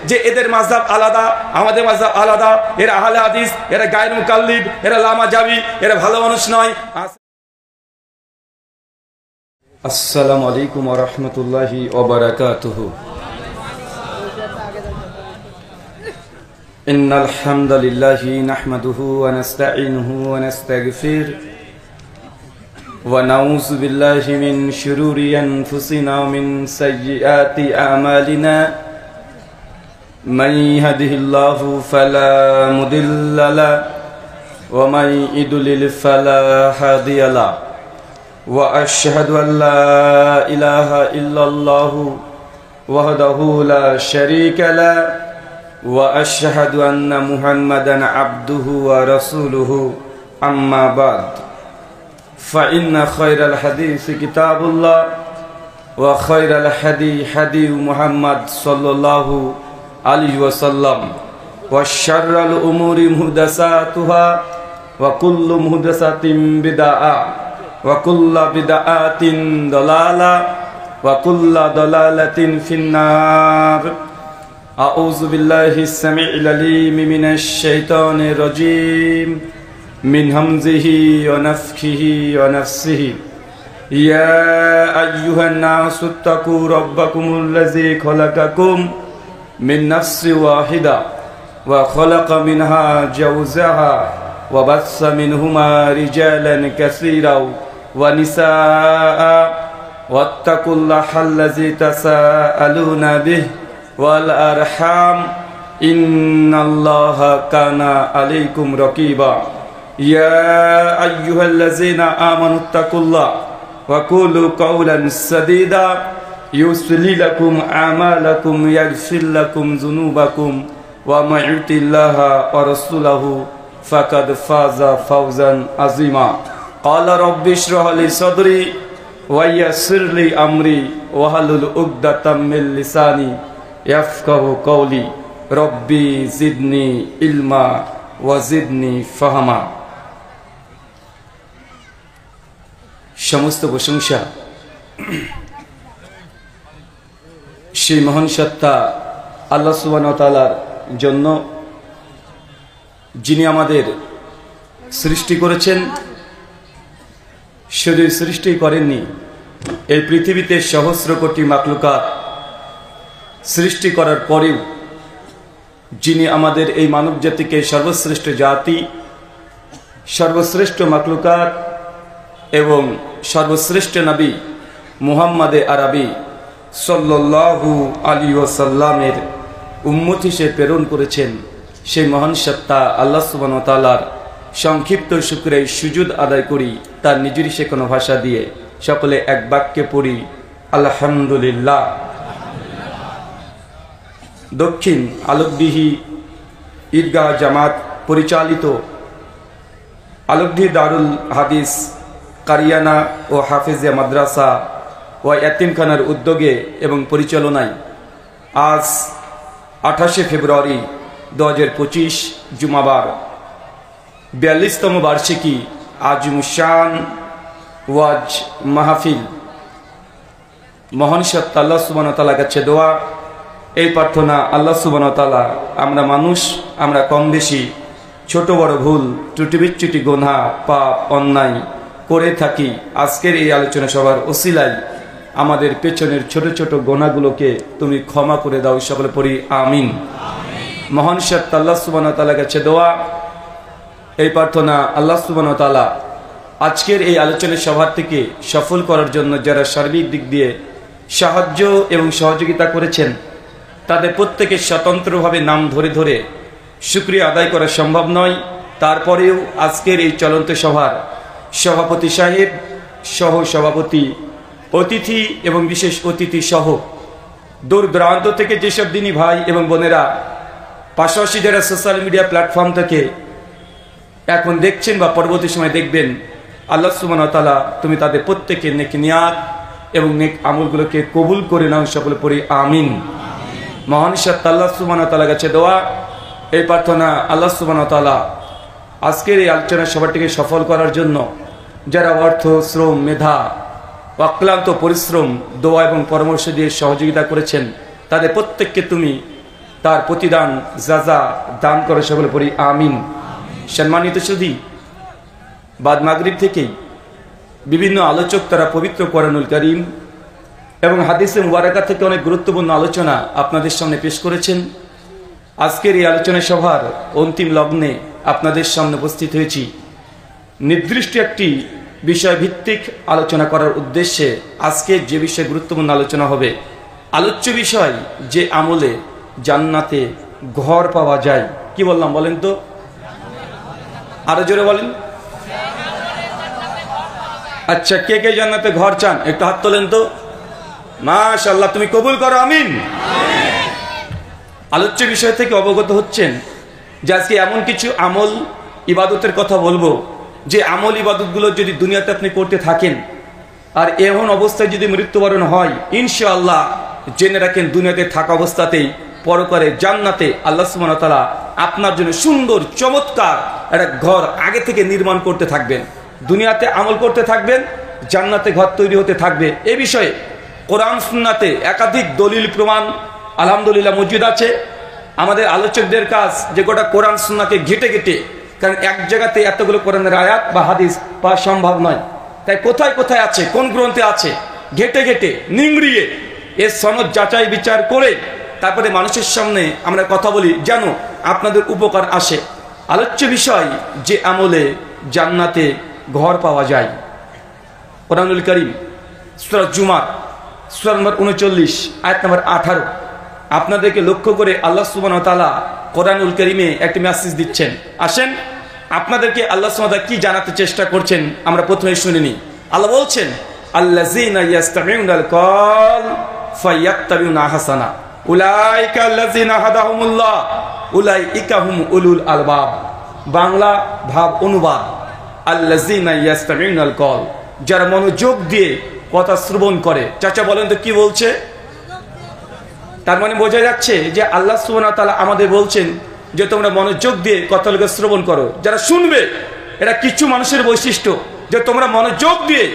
যে এদের মাযহাব আলাদা, আমাদের মাযহাব আলাদা, এরা আহলে হাদিস, এরা গায়র মুকাল্লিদ, এরা লামা জাবি, এরা ভালো মানুষ নয়। আসসালামু আলাইকুম ওয়া রাহমাতুল্লাহি ওয়া বারাকাতুহু। ইন্নাল হামদালিল্লাহি নাহমাদুহু ওয়া নাস্তাঈনুহু ওয়া নাস্তাগফিরুহু ওয়া নাউযু বিল্লাহি মিন শুরুরি আনফুসিনা ওয়া মিন সাইয়্যাতি আমালিনা। মান ইয়াহদিহিল্লাহু ফালা মুদিল্লা লাহু ওয়া মান ইউদ্লিল ফালা হাদিয়া লাহু। ওয়া আশহাদু আল্লা ইলাহা ইল্লাল্লাহু ওয়াহদাহু লা শারীকা লাহু ওয়া আশহাদু আন্না মুহাম্মাদান আবদুহু ওয়া রাসূলুহু। আম্মা বা'দ, ফাইন্না খায়রাল হাদিসি কিতাবুল্লাহ ওয়া খায়রাল হাদী হাদী মুহাম্মাদ সাল্লাল্লাহু আলাইহি ওয়াসাল্লাম ওয়া শাররাল উমুরি মুহদাসাতুহা ওয়া কুল্লু মুহদাসাতিন বিদআহ ওয়া কুল্লু বিদআতিন দালালা ওয়া কুল্লু দালালাতিন ফিন্নার। আউযু বিল্লাহিস সামিউল আলীম মিনাশ শাইতানির রাজীম মিন হামজিহি ওয়া নাফখিহি ওয়া নাফসিহি। ইয়া আইয়ুহান নাসু তাকু রাব্বাকুমুল্লাযী খালাকাকুম মিন নাফসিন ওয়াহিদা ওয়া খালাকা মিনহা যাওজাহা ওয়া বাসসা মিনহুমা রিজালান কাসীরাও ওয়া নিসাআ ওয়াত্তাকুল্লাহাল্লাযী তাসাআলুনা বিহি ওয়াল আরহাম ইন্নাল্লাহা কানা আলাইকুম রাকীবা। ইয়া আইয়ুহাল্লাযীনা আমানুত্তাকুল্লাহ ওয়া কুলু কাওলান সাদীদা ইউসলিহ লাকুম আমালাকুম ইয়াগফির লাকুম যুনুবাকুম ওয়া মান ইউতিল্লাহা ওয়া রাসূলাহু ফাকাদ ফাযা ফাওজান আযীমা। ক্বালা রাব্বি ইশরাহ লি সাদরি ওয়া ইয়াসসির লি আমরি ওয়াহলুল উকদাতাম মিন লিসানি ইয়াফকাহু কওলি। রব্বি জিদনি ইলমা ওয়া জিদনি ফাহমা। সমস্ত প্রশংসা সেই মহান সত্তা আল্লাহ সুবহানাহু ওয়া তাআলার জন্য, যিনি আমাদের সৃষ্টি করেছেন। শরীর সৃষ্টি করেননি, এই পৃথিবীতে সহস্র কোটি মাখলুকাত সৃষ্টি করার পরেও যিনি আমাদের এই মানব জাতিকে সর্বশ্রেষ্ঠ জাতি, সর্বশ্রেষ্ঠ মাখলুকাত এবং সর্বশ্রেষ্ঠ নবী মুহাম্মাদে আরবি সাল্লাল্লাহু আলাইহি ওয়াসাল্লামের উম্মত হিসেবে প্রেরণ করেছেন, সেই মহান সত্তা আল্লাহ সুবহানাহু ওয়া তাআলার সংক্ষিপ্ত শুকরে সুজুদ আদায় করি তার নিজের শেখানো ভাষা দিয়ে। সকলে এক বাক্যে পড়ি আলহামদুলিল্লাহ। দক্ষিণ আলোকদিহি ঈদগাহ জামাত পরিচালিত আলোকদিহি দারুল হাদিস কারিয়ানা ও হাফেজিয়া মাদ্রাসা ও ইয়াতিমখানার উদ্যোগে এবং পরিচালনায় আজ 28শে ফেব্রুয়ারি 2025 জুমাবার 42তম বার্ষিকী আজমুশান ওয়াজ মাহফিল। মহান সত্তা আল্লাহ সুবহানাহু ওয়া তাআলার কাছে দোয়া, এই প্রার্থনা, আল্লাহ সুবহানাহু ওয়া তাআলা, আমরা মানুষ, আমরা কম বেশি ছোট বড় ভুল ত্রুটি বিচ্যুতি গুনাহ পাপ অন্যায় করে থাকি। আজকের এই আলোচনা সভার ওসিলায় আমাদের পেছনের ছোট ছোট গুনাহগুলোকে তুমি ক্ষমা করে দাও। সকলে পড়ি আমিন। মহান সত্তা আল্লাহ সুবহানাহু ওয়া তাআলার কাছে দোয়া, এই প্রার্থনা, আল্লাহ সুবহানাহু ওয়া তাআলা আজকের এই আলোচনা সভা থেকে সফল করার জন্য যারা সার্বিক দিক দিয়ে সাহায্য এবং সহযোগিতা করেছেন, তাদের প্রত্যেকের স্বতন্ত্রভাবে নাম ধরে ধরে শুকরিয়া আদায় করা সম্ভব নয়। তারপরেও আজকের এই চলন্ত সভার সভাপতি সাহেব, সহ সভাপতি, অতিথি এবং বিশেষ অতিথি সহ দূর দূরান্ত থেকে যেসব দিনী ভাই এবং বোনেরা, পাশাপাশি যারা সোশ্যাল মিডিয়া প্ল্যাটফর্ম থেকে এখন দেখছেন বা পরবর্তী সময় দেখবেন, আল্লাহ সুবহানাহু ওয়া তাআলা তুমি তাদের প্রত্যেকের নেক নিয়াত এবং নেক আমলগুলোকে কবুল করে নাও। সকলে পড়ি আমিন। মহান সত্তা আল্লাহ সুবহানাহু ওয়া তাআলার কাছে দোয়া, এই প্রার্থনা, আল্লাহ সুবহানাহু ওয়া তাআলা আজকের এই আলোচনা সভাটিকে সফল করার জন্য যারা অর্থ, শ্রম, মেধা, অক্লান্ত পরিশ্রম, দোয়া এবং পরামর্শ দিয়ে সহযোগিতা করেছেন, তাদের প্রত্যেককে তুমি তার প্রতিদান যাজা দান করে সকলে পড়ি আমিন। সম্মানিত সুধী, বাদ মাগরিব থেকেই বিভিন্ন আলোচক তারা পবিত্র কোরআনুল কারীম এবং হাদিসে মুবারাকা থেকে অনেক গুরুত্বপূর্ণ আলোচনা আপনাদের সামনে পেশ করেছেন। আজকের এই আলোচনা সভার অন্তিম লগ্নে আপনাদের সামনে উপস্থিত হয়েছি নির্দিষ্ট একটি বিষয় ভিত্তিক আলোচনা করার উদ্দেশ্যে। আজকে যে বিষয়ে গুরুত্বপূর্ণ আলোচনা হবে, আলোচ্য বিষয় যে আমলে জান্নাতে ঘর পাওয়া যায়। কি বললাম বলেন তো, আরো জোরে বলেন। আচ্ছা, কে কে জান্নাতে ঘর চান একটু হাত তোলেন তো। মাশাআল্লাহ, তুমি কবুল করো, আমিন। আলোচ্য বিষয় থেকে অবগত হচ্ছেন যে আজকে এমন কিছু আমল ইবাদতের কথা বলবো যে আমল ইবাদতগুলো যদি দুনিয়াতে আপনি করতে থাকেন আর এমন অবস্থায় যদি মৃত্যুবরণ হয়, ইনশাআল্লাহ জেনে রাখেন দুনিয়াতে থাকা অবস্থাতেই পরকালে জান্নাতে আল্লাহ সুবহানাহু ওয়া তাআলা আপনার জন্য সুন্দর চমৎকার একটা ঘর আগে থেকে নির্মাণ করতে থাকবেন। দুনিয়াতে আমল করতে থাকবেন, জান্নাতে ঘর তৈরি হতে থাকবে। এ বিষয়ে কোরআন সুন্নাতে একাধিক দলিল প্রমাণ আলহামদুলিল্লাহ মজুদ আছে। আমাদের আলোচকদের কাজ যে গোটা কোরআন সুন্নাকে ঘেটে ঘেটে, কারণ এক জায়গাতে এতগুলো কোরআনের আয়াত বা হাদিস পাওয়া সম্ভব নয়, তাই কোথায় কোথায় আছে, কোন গ্রন্থে আছে, ঘেটে ঘেটে নিংড়িয়ে এর সনদ যাচাই বিচার করে তারপরে মানুষের সামনে আমরা কথা বলি যেন আপনাদের উপকার আসে। আলোচ্য বিষয় যে আমলে জান্নাতে ঘর পাওয়া যায়। কোরআনুল কারীম সূরা জুমার সূরা নম্বর 39 আয়াত নম্বর 18 আপনাদেরকে লক্ষ্য করে আল্লাহ সুবহানাহু ওয়া তাআলা কোরআনুল কারীমে একটি মেসেজ দিচ্ছেন। আসেন আপনাদেরকে আল্লাহ সুবহানাহু ওয়া তাআলা কি জানাতে চেষ্টা করছেন আমরা প্রথমে শুনে নিই। আল্লাহ বলছেন, আল্লাযীনা ইয়াসতামিউনাল কওল ফায়াত্তাবিউনা আহসানা উলাইকা আল্লাযীনা হাদাহুমুল্লাহ উলাইকা হুম উলুল আলবাব। বাংলা ভাব অনুবাদ, আল্লাযীনা ইয়াসতামিউনাল কওল, যারা মনোযোগ দিয়ে কথা শ্রবণ করে। চাচা বলেন তো কি বলছে? তার মানে বোঝা যাচ্ছে যে আল্লাহ সুবহানাহু ওয়া তাআলা আমাদের বলছেন যে তোমরা মনোযোগ দিয়ে কথাগুলো শ্রবণ করো। যারা শুনবে, এরা কিছু মানুষের বৈশিষ্ট্য যে তোমরা মনোযোগ দিয়ে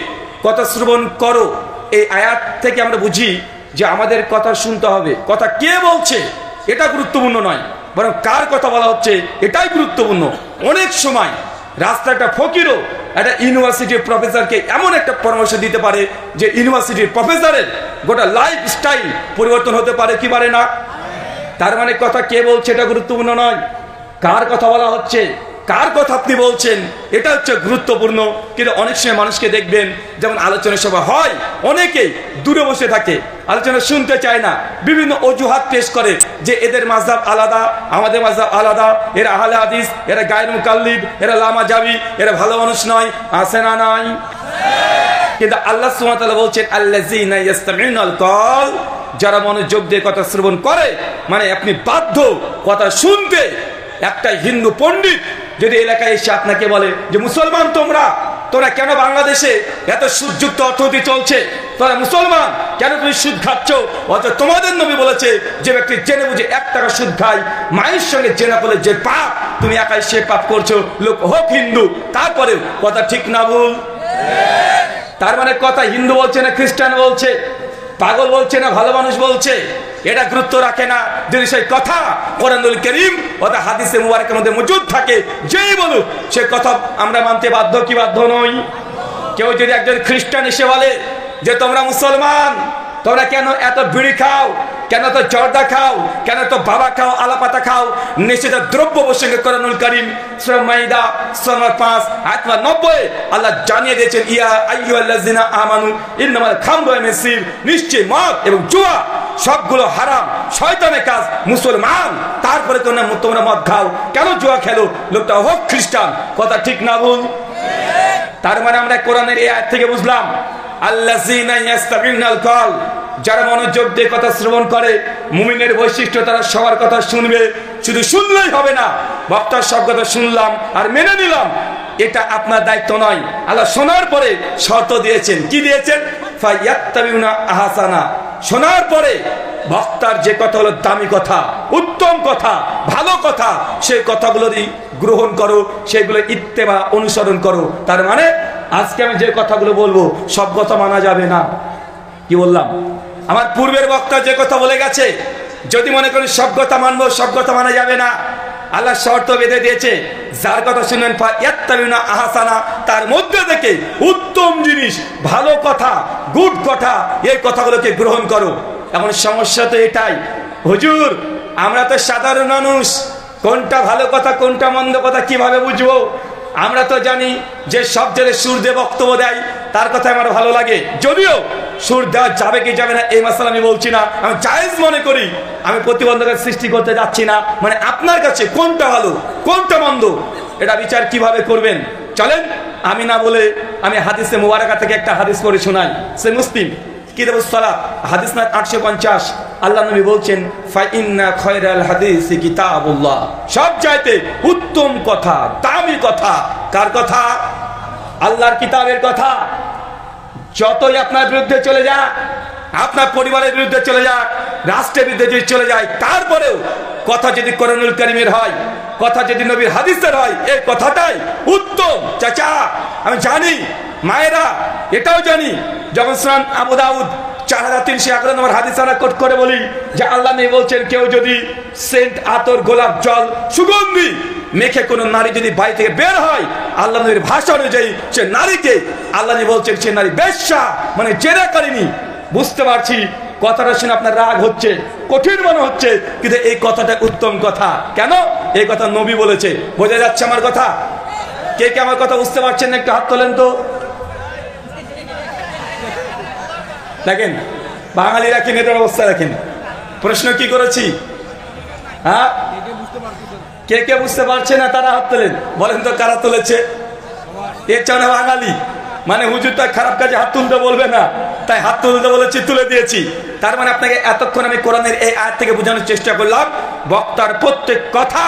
কথা শ্রবণ করো। এই আয়াত থেকে আমরা বুঝি যে আমাদের কথা শুনতে হবে। কথা কে বলছে এটা গুরুত্বপূর্ণ নয়, বরং কার কথা বলা হচ্ছে এটাই গুরুত্বপূর্ণ। অনেক সময় রাস্তা একটা ফকিরও একটা ইউনিভার্সিটির প্রফেসরকে এমন একটা পরামর্শ দিতে পারে যে ইউনিভার্সিটির প্রফেসরের গোটা লাইফ স্টাইল পরিবর্তন হতে পারে, কি পারে না? তার মানে কথা কে বলছে এটা গুরুত্বপূর্ণ নয়, কার কথা বলা হচ্ছে, কার কথা আপনি বলছেন এটা হচ্ছে গুরুত্বপূর্ণ। কিন্তু অনেক সময় মানুষকে দেখবেন যেমন আলোচনা সভা হয়, অনেকেই দূরে বসে থাকে, আলোচনা শুনতে চায় না, বিভিন্ন অজুহাত পেশ করে যে এদের মাযহাব আলাদা, আমাদের মাযহাব আলাদা, এরা আহলে হাদিস, এরা গায়রুল মুকাল্লিদ, এরা লামা জাবি, এরা ভালো মানুষ নয়। আছে না নাই? কিন্তু আল্লাহ সুবহানাহু ওয়া তাআলা বলছেন আল্লাযীনা ইয়াসতামিউনাল কওল, যারা মনোযোগ দিয়ে কথা শ্রবণ করে, মানে আপনি বাধ্য কথা শুনতে। একটা হিন্দু পণ্ডিত যদি এলাকায় এসে আপনাকে বলে যে মুসলমান তোমরা কেন বাংলাদেশে এত সুদযুক্ত অর্থনীতি চলছে, তোরা মুসলমান কেন তুমি সুদ খাচ্ছ, অথচ তোমাদের নবী বলেছে যে ব্যক্তি জেনে বুঝে 1 টাকা সুদ খায়, মায়ের সঙ্গে জেনা করলে যে পাপ, তুমি একাই সে পাপ করছো, লোক হোক হিন্দু। তারপরে কথা ঠিক না ভুল? তার মানে কথা হিন্দু বলছে না খ্রিস্টান বলছে, পাগল বলছে না ভালো মানুষ বলছে, এটা গুরুত্ব রাখে না। যদি সেই কথা কোরআনুল কারীম অথবা হাদিসে মুবারকের মধ্যে মজুদ থাকে, যেই বলুক সে কথা আমরা মানতে বাধ্য কি বাধ্য নই? কেউ যদি একজন খ্রিস্টান এসে বলে যে তোমরা মুসলমান, তোমরা কেন এত বিড়ি খাও, কেন তো জর্দা খাও, কেন তো বাবা খাও, আলাপাতা খাও, নিষিদ্ধ দ্রব্য প্রসঙ্গে কোরআনুল কারীম সূরা মাইদা সূরা 5 আয়াত 90 আল্লাহ জানিয়ে দিয়েছেন, ইয়া আইয়ুহাল্লাযিনা আমানু ইন্নামাল খামরু ওয়াল মাইসির, নিশ্চয় মদ এবং জুয়া সবগুলো হারাম, শয়তানের কাজ। মুসলমান তারপরে তোমরা মদ খাও, কেন জুয়া খেলো, লোকটা হোক খ্রিস্টান। কথা ঠিক না ভুল? তার মানে আমরা কোরআনের এই আয়াত থেকে বুঝলাম আল্লাযীনা ইয়াসতামিউনাল কওল, যারা মনোযোগ দিয়ে কথা শ্রবণ করে। মুমিনের বৈশিষ্ট্য, তারা সবার কথা শুনবে। শুধু শুনলেই হবে না, বক্তার সব কথা শুনলাম আর মেনে নিলাম, এটা আপনার দায়িত্ব নয়। আল্লাহ শোনার পরে শর্ত দিয়েছেন, কি দিয়েছেন? ফায়াত্তাবিউনা আহসানা। শোনার পরে বক্তার যে কথা হলো দামি কথা, উত্তম কথা, ভালো কথা, সেই কথাগুলোরই গ্রহণ করো, সেগুলো ইত্তেবা অনুসরণ করো। তার মানে আজকে আমি যে কথাগুলো বলবো সব কথা মানা যাবে না। কি বললাম? আমার পূর্বের বক্তা যে কথা বলে গেছে যদি মনে করেন সব কথা মানবো, সব কথা মানা যাবে না। আল্লাহ শর্ত বেঁধে দিয়েছে, যার কথা শুনবেন ফায়াত্তাবিউনা আহসানা, তার মধ্যে থেকে উত্তম জিনিস, ভালো কথা, গুড কথা, এই কথাগুলোকে গ্রহণ করো। এখন সমস্যা তো এটাই, হুজুর আমরা তো সাধারণ মানুষ, কোনটা ভালো কথা কোনটা মন্দ কথা কিভাবে বুঝবো? আমরা তো জানি যে সব জায়গায় সুর দিয়ে বক্তব্য দেয়, তার কথা আমার ভালো লাগে, যদিও সুর দেওয়া যাবে কি যাবে না এই মাসালা আমি বলছি না, আমি জায়েজ মনে করি, আমি প্রতিবন্ধকের সৃষ্টি করতে যাচ্ছি না। মানে আপনার কাছে কোনটা ভালো কোনটা মন্দ এটা বিচার কিভাবে করবেন? চলেন আমি না বলে আমি হাদিসে মুবারাকা থেকে একটা হাদিস পড়ে শোনাই। সে মুসলিম কিতাবুস সালাত হাদিস নাম্বার 850, আল্লাহ নবী বলছেন ফাইন্না খায়রাল হাদিসি কিতাবুল্লাহ, সব চাইতে উত্তম কথা, দামি কথা কার কথা? আল্লাহর কিতাবের কথা। যতই আপনার বিরুদ্ধে চলে যাক, আপনার পরিবারের বিরুদ্ধে চলে যাক, রাষ্ট্রের বিরুদ্ধে যদি চলে যায়, তারপরেও কথা যদি কোরআনুল কারীমের হয়, কথা যদি নবীর হাদিসের হয়, এই কথাটাই উত্তম। চাচা আমি জানি, মায়েরা এটাও জানি, যখন সুনান আবু দাউদ 4311 নম্বর হাদিস আমরা কোট করে বলি যে আল্লাহ নবী বলছেন, কেউ যদি সেন্ট, আতর, গোলাপ জল, সুগন্ধি মেখে কোন নারী যদি বাড়ি থেকে বের হয়, আল্লাহ নবীর ভাষা অনুযায়ী সে নারীকে আল্লাহ নবী বলছেন সে নারী বেশ্যা, মানে জেনাকারিনী। বুঝতে পারছি কথাটা শুনে আপনার রাগ হচ্ছে, কঠিন মনে হচ্ছে, কিন্তু এই কথাটা উত্তম কথা। কেন? এই কথা নবী বলেছে। বোঝা যাচ্ছে আমার কথা? কে কে আমার কথা বুঝতে পারছেন? একটু হাত তোলেন তো। দেখেন বাঙালিরা কি নেতার অবস্থা দেখেন। প্রশ্ন কি করেছি? হ্যাঁ, কে কে বুঝতে পারছে না তারা হাত তোলেন। বলেন তো কারা তুলেছে? এর চাও না বাঙালি, মানে হুজুরটা খারাপ কাজে হাত তুলতে বলবে না, তাই হাত তুলতে বলেছি, তুলে দিয়েছি। তার মানে আপনাকে এতক্ষণ আমি কোরআনের এই আয়াত থেকে বোঝানোর চেষ্টা করলাম, বক্তার প্রত্যেক কথা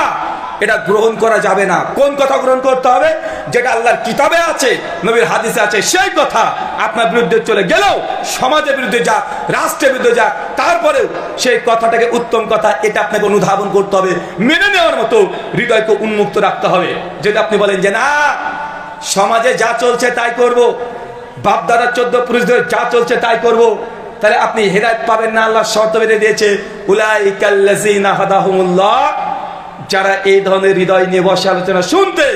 এটা গ্রহণ করা যাবে না। কোন কথা গ্রহণ করতে হবে? যেটা আল্লাহর কিতাবে আছে, নবীর হাদিসে আছে, সেই কথা আপনার বিরুদ্ধে চলে গেলেও, সমাজের বিরুদ্ধে যাক, রাষ্ট্রের বিরুদ্ধে যাক, তারপরেও সেই কথাটাকে উত্তম কথা এটা আপনাকে অনুধাবন করতে হবে, মেনে নেওয়ার মতো হৃদয়কে উন্মুক্ত রাখতে হবে। যদি আপনি বলেন যে না সমাজে যা চলছে তাই করব, বাপ দাদা 14 পুরুষদের যা চলছে তাই করব, তাহলে আপনি হেদায়েত পাবেন না। আল্লাহ শর্ত বেঁধে দিয়েছে, উলাইকাল্লাযিনা হাদাহুমুল্লাহ, যারা এই ধরনের হৃদয় নিয়ে বসে আলোচনা শুনতে,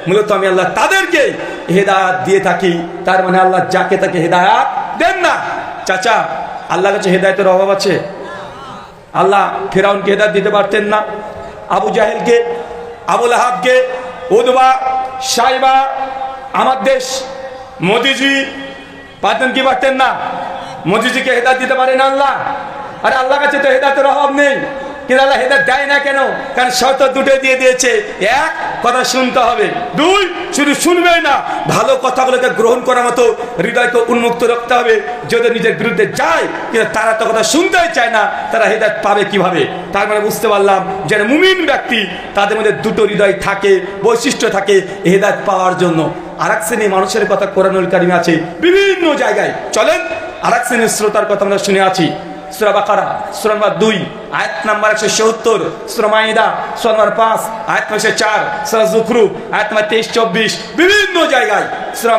মূলত আমি আল্লাহ তাদেরকে হেদায়েত দিয়ে থাকি। তার মানে আল্লাহ যাকে তাকে হেদায়েত দেন না। চাচা আল্লাহর কাছে হেদায়েতের অভাব আছে? আল্লাহ ফিরআউনকে হেদায়েত দিতে পারতেন না? আবু জাহেলকে, আবু লাহাবকে, উতবা, সাইবা, আমার দেশ মোদিজি পারতেন কি পারতেন না? মোদিজিকে হেদায়েত দিতে পারেন আল্লাহ? আরে আল্লাহর কাছে তো হেদায়েতের অভাব নেই, কিন্তু আল্লাহ হেদায়েত দেয় না কেন? কারণ শর্ত দুটো দিয়ে দিয়েছে। এক, কথা শুনতে হবে। দুই, শুধু শুনবেই না, ভালো কথাগুলোকে গ্রহণ করার মতো হৃদয়কে উন্মুক্ত রাখতে হবে। যদি নিজের বিরুদ্ধে যায়, কিন্তু তারা তো কথা শুনতেই চায় না, তারা হেদায়েত পাবে কিভাবে? তার মানে বুঝতে পারলাম যারা মুমিন ব্যক্তি, তাদের মধ্যে দুটো হৃদয় থাকে, বৈশিষ্ট্য থাকে হেদায়েত পাওয়ার জন্য। আরেক শ্রেণী মানুষের কথা কোরআনুল কারীমে আছে বিভিন্ন জায়গায়। চলেন আরেক শ্রেণীর শ্রোতার কথা আমরা শুনে আছি। সূরা বাকারা সূরা নম্বর 2 আয়াত নাম্বার 170, সূরা মাইদা সূরা নম্বর 5 আয়াত নম্বর 4, সূরা যুখরুফ আয়াত নম্বর 23-24, বিভিন্ন জায়গায় সূরা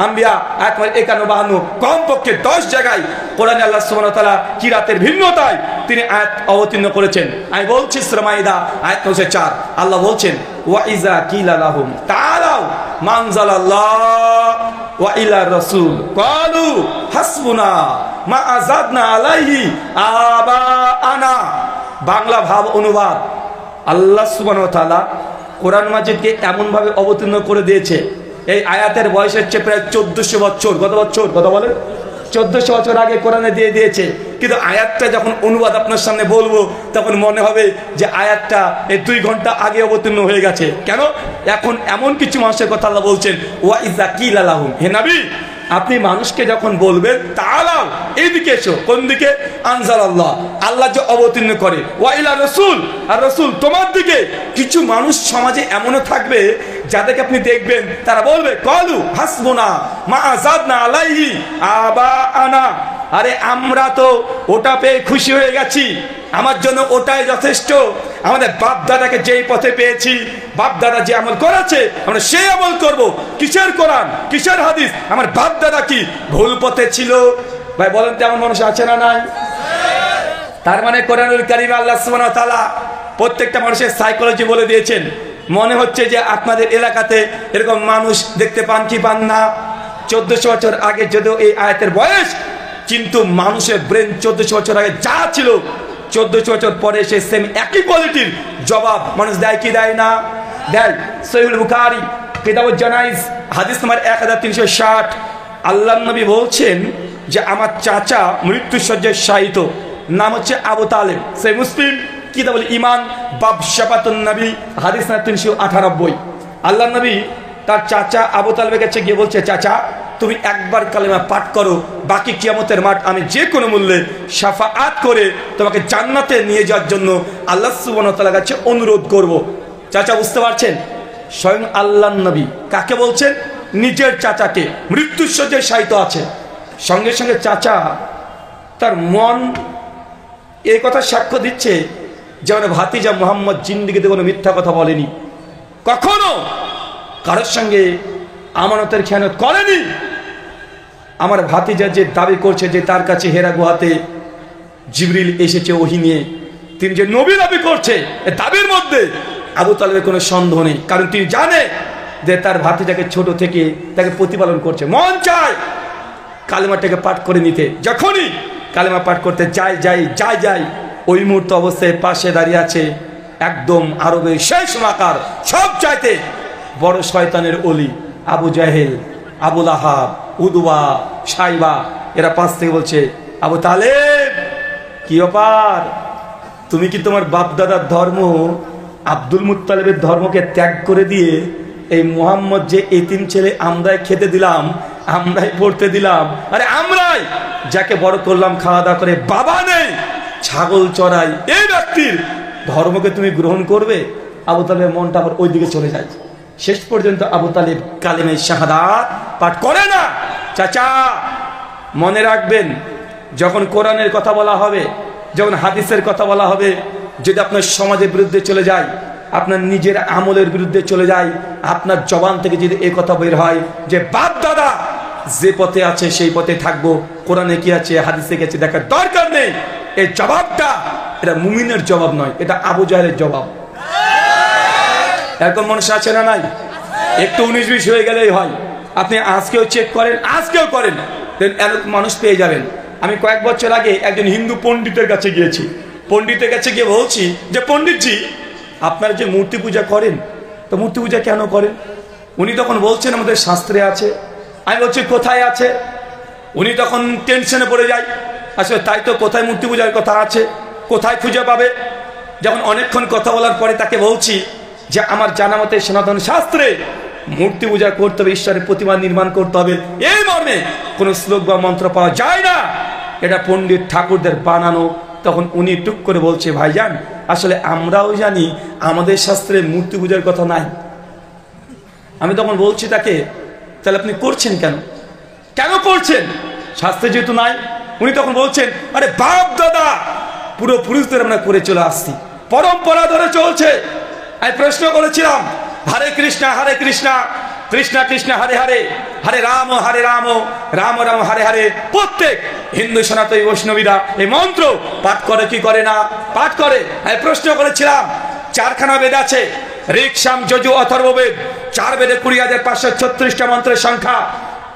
আম্বিয়া আয়াত নম্বর 51-52, কমপক্ষে 10 জায়গায় কোরআনে আল্লাহ সুবহানাহু ওয়া তাআলা কিরাতের ভিন্নতায় তিনি আয়াত অবতীর্ণ করেছেন। আমি বলছি সূরা মাইদা আয়াত নম্বর 4, আল্লাহ বলছেন ওয়া ইযা কিলা লাহুম তাআলাউ মানজালাল্লাহ ওয়া ইলা রাসূল ক্বালু হাসবুনা মা আযাদনা আলাইহি আবাআনা। বাংলা ভাব অনুবাদ, আল্লাহ সুবহানাহু ওয়া তাআলা কোরআন মাজিদকে এমন ভাবে অবতীর্ণ করে দিয়েছে, এই আয়াতের বয়স হচ্ছে প্রায় 1400 বছর। কত বছর? কথা বলেন। 1400 বছর আগে কোরআনে দিয়ে দিয়েছে, কিন্তু আয়াতটা যখন অনুবাদ আপনার সামনে বলবো তখন মনে হবে যে আয়াতটা এই 2 ঘন্টা আগে অবতীর্ণ হয়ে গেছে। কেন? এখন এমন কিছু মানুষের কথা আল্লাহ বলছেন, ওয়া ইযা কিলা লাহুম, হে নবী আপনি মানুষকে যখন বলবেন তাআলাও, এইদিকে এসো। কোন দিকে? আনজালাল্লাহ, আল্লাহ যে অবতীর্ণ করে, ওয়া ইলা রাসূল, আর রাসূল তোমার দিকে। কিছু মানুষ সমাজে এমনও থাকবে যাদেরকে আপনি দেখবেন তারা বলবে ক্বালু হাসবুনা মা আযাদনা আলাইহি আবাআনা, আরে আমরা তো ওটা পেয়ে খুশি হয়ে গেছি, আমার জন্য ওটাই যথেষ্ট। আমাদের বাপ দাদাকে যেই পথে পেয়েছি, বাপ দাদা যে আমল করেছে আমরা সেই আমল করব। কিসের কোরআন, কিসের হাদিস? আমার বাপ দাদা কি ভুল পথে ছিল? ভাই বলেন তো এমন মানুষ আছে না নাই? তার মানে কোরআনুল কারীমে আল্লাহ সুবহানাহু ওয়া তাআলা প্রত্যেকটা মানুষের সাইকোলজি বলে দিয়েছেন। মনে হচ্ছে যে আপনাদের এলাকাতে এরকম মানুষ দেখতে পান কি পান না? 1400 বছর আগে যদিও এই আয়াতের বয়স, কিন্তু মানুষের ব্রেন 1400 বছর আগে যা ছিল 1400 বছর পরে সে সেম একই কোয়ালিটির জবাব মানুষ দেয় কি দেয় না? দেয়। সহিহুল বুখারী কিতাবুল জানাইজ হাদিস নম্বর 1360 আল্লাহর নবী বলছেন যে আমার চাচা মৃত্যুশয্যায় শায়িত, নাম হচ্ছে আবু তালেব। সহিহ মুসলিম কিতাবুল ঈমান বাব শাফাতুন নবী হাদিস নম্বর 398। আল্লাহর নবী তার চাচা আবু তালেবের কাছে গিয়ে বলছে, চাচা তুমি একবার কালেমা পাঠ করো, বাকি কিয়ামতের মাঠ আমি যে কোনো মূল্যে শাফাআত করে তোমাকে জান্নাতে নিয়ে যাওয়ার জন্য আল্লাহ সুবহানাহু ওয়া তাআলার কাছে অনুরোধ করব। চাচা বুঝতে পারছেন, স্বয়ং আল্লাহর নবী কাকে বলছেন? নিজের চাচাকে, মৃত্যুশয্যায় শায়িত আছে। সঙ্গে সঙ্গে চাচা তার মন এই কথা সাক্ষ্য দিচ্ছে যে আমার ভাতিজা মুহাম্মদ জিন্দেগিতে কোনো মিথ্যা কথা বলেনি, কখনো কারোর সঙ্গে আমানতের খেয়ানত করেনি। আমার ভাতিজা যে দাবি করছে যে তার কাছে হেরা গুহাতে জিবরিল এসেছে ওহী নিয়ে, তিনি যে নবী দাবি করছে, এই দাবির মধ্যে আবু তালেবের কোনো সন্দেহ নেই। কারণ তিনি জানে যে তার ভাতিজাকে ছোট থেকে তাকে প্রতিপালন করছে। মন চায় কালেমাটাকে পাঠ করে নিতে। যখনই কালেমা পাঠ করতে যাই ওই মুহূর্তে অবস্থায় পাশে দাঁড়িয়ে আছে একদম আরবের শেষ মাকার সব চাইতে বড় শয়তানের ওলি আবু জাহেল, আবু লাহাব, উদবা, সাইবা। এরা পাশ থেকে বলছে, আবু তালেব কি ব্যাপার, তুমি কি তোমার বাপ দাদার ধর্ম আব্দুল মুত্তালিবের ধর্মকে ত্যাগ করে দিয়ে এই মুহাম্মদ যে এতিম ছেলে আমরাই খেতে দিলাম, আমরাই পড়তে দিলাম, আরে আমরাই যাকে বড় করলাম খাওয়া দাওয়া করে, বাবা নেই ছাগল চড়াই, এই ব্যক্তির ধর্মকে তুমি গ্রহণ করবে? আবু তালেবের মনটা আবার ওই দিকে চলে যায়। শেষ পর্যন্ত আবু তালেব কালেমে শাহাদাত পাঠ করে না। চাচা মনে রাখবেন, যখন কোরআনের কথা বলা হবে, যখন হাদিসের কথা বলা হবে, যদি আপনার সমাজের বিরুদ্ধে চলে যায়, আপনার নিজের আমলের বিরুদ্ধে চলে যায়, আপনার জবান থেকে যদি এই কথা বের হয় যে বাপ দাদা যে পথে আছে সেই পথে থাকবো, কোরআনে কি আছে হাদিসে কি আছে দেখার দরকার নেই, এই জবাবটা এটা মুমিনের জবাব নয়, এটা আবু জাহেলের জবাব। এরকম মানুষ আছে না নাই? একটু 19-20 হয়ে গেলেই হয়। আপনি আজকেও চেক করেন, আজকেও করেন, এরকম মানুষ পেয়ে যাবেন। আমি কয়েক বছর আগে একজন হিন্দু পণ্ডিতের কাছে গিয়েছি। পণ্ডিতের কাছে গিয়ে বলছি যে পণ্ডিতজি আপনারা যে মূর্তি পূজা করেন, তো মূর্তি পূজা কেন করেন? উনি তখন বলছেন আমাদের শাস্ত্রে আছে। আমি বলছি কোথায় আছে? উনি তখন টেনশনে পড়ে যায়, আসলে তাই তো, কোথায় মূর্তি পূজার কথা আছে, কোথায় খুঁজে পাবে? যখন অনেকক্ষণ কথা বলার পরে তাকে বলছি যে আমার জানা মতে সনাতন শাস্ত্রে মূর্তি পূজা করতে হবে, ঈশ্বরের প্রতিমা নির্মাণ করতে হবে, এই মর্মে কোনো শ্লোক বা মন্ত্র পাওয়া যায় না, এটা পণ্ডিত ঠাকুরদের বানানো। তখন উনি টুক করে বলছে, ভাইজান আসলে আমরাও জানি আমাদের শাস্ত্রে মূর্তি পূজার কথা নাই। আমি তখন বলছি তাকে, তাহলে আপনি করছেন কেন? কেন করছেন? শাস্ত্রে যেহেতু নাই। উনি তখন বলছেন, আরে বাপ দাদা পুরো পুরুষদের আমরা করে চলে আসছি, পরম্পরা ধরে চলছে। আমি প্রশ্ন করেছিলাম, হরে কৃষ্ণ কৃষ্ণ কৃষ্ণ হরে হরে, হরে রাম রাম রাম হরে হরে, প্রত্যেক হিন্দু সনাতনী বৈষ্ণবীরা এই মন্ত্র পাঠ করে কি করে না? পাঠ করে। আমি প্রশ্ন করেছিলাম, 4খানা বেদ আছে, ঋক সাম যজু অথর্ববেদ, 4 বেদে 20,536টা মন্ত্রের সংখ্যা।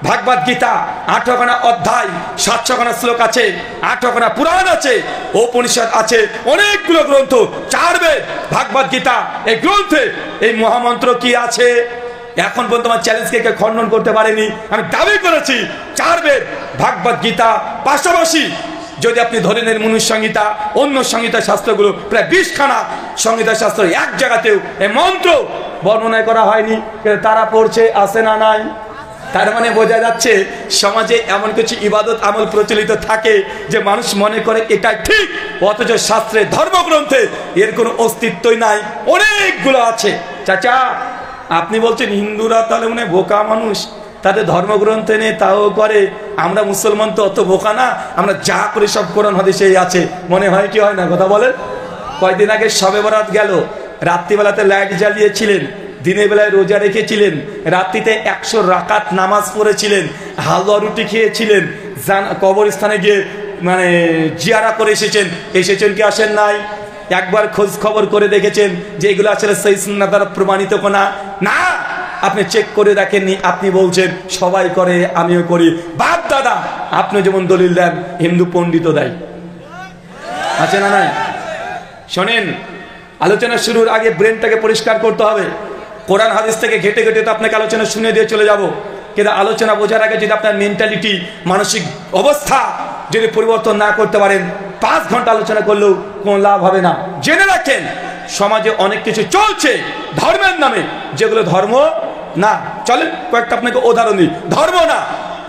ভাগবত গীতা 18খানা অধ্যায়, 700খানা শ্লোক আছে, 18খানা পুরাণ আছে, উপনিষদ আছে, অনেকগুলো গ্রন্থ। 4 বেদ, ভাগবত গীতা, এই গ্রন্থে এই মহামন্ত্র কি আছে? এখন পর্যন্ত আমার চ্যালেঞ্জকে কেউ খণ্ডন করতে পারেনি। আমি দাবি করেছি 4 বেদ, ভাগবত গীতা, পাশাপাশি যদি আপনি ধরে নেন মনুসংহিতা, অন্য সংহিতা শাস্ত্রগুলো প্রায় 20খানা সংহিতা শাস্ত্র, এক জায়গাতেও এই মন্ত্র বর্ণনা করা হয়নি, তারা পড়ছে, আছে না নাই? তার মানে বোঝা যাচ্ছে সমাজে এমন কিছু ইবাদত আমল প্রচলিত থাকে যে মানুষ মনে করে এটাই ঠিক, অথচ শাস্ত্রে ধর্মগ্রন্থে এর কোনো অস্তিত্বই নাই, অনেকগুলো আছে। চাচা আপনি বলছেন হিন্দুরা তাহলে মনে বোকা মানুষ, তাদের ধর্মগ্রন্থে নেই তাও করে, আমরা মুসলমান তো অত বোকা না, আমরা যা করি সব কোরআন হাদিসেই আছে, মনে হয় কি হয় না? কথা বলেন। কয়েকদিন আগে শবে বরাত গেল, রাত্রিবেলাতে লাইট জ্বালিয়েছিলেন, দিনের বেলায় রোজা রেখেছিলেন, রাত্রিতে 100 রাকাত নামাজ পড়েছিলেন, হালুয়া রুটি খেয়েছিলেন, কবরস্থানে গিয়ে মানে জিয়ারা করে এসেছেন কি আসেন নাই? একবার খোঁজ খবর করে দেখেছেন যে এগুলো আসলে সহিহ সুন্নাহ দ্বারা প্রমাণিত কোনা না? আপনি চেক করে দেখেননি, আপনি বলছেন সবাই করে আমিও করি। বাপ দাদা আপনি যেমন দলিল দেন হিন্দু পণ্ডিতও দেয়, আছে না নাই? শোনেন, আলোচনা শুরুর আগে ব্রেনটাকে পরিষ্কার করতে হবে। কোরআন হাদিস থেকে ঘেটে ঘেটে তো আপনাকে আলোচনা শুনে দিয়ে চলে যাব, কিন্তু আলোচনা বোঝার আগে যদি আপনার মেন্টালিটি, মানসিক অবস্থা যদি পরিবর্তন না করতে পারেন, 5 ঘন্টা আলোচনা করলেও কোনো লাভ হবে না। জেনে রাখেন, সমাজে অনেক কিছু চলছে ধর্মের নামে, যেগুলো ধর্ম না। চলেন কয়েকটা আপনাকে উদাহরণ দিই। ধর্ম না,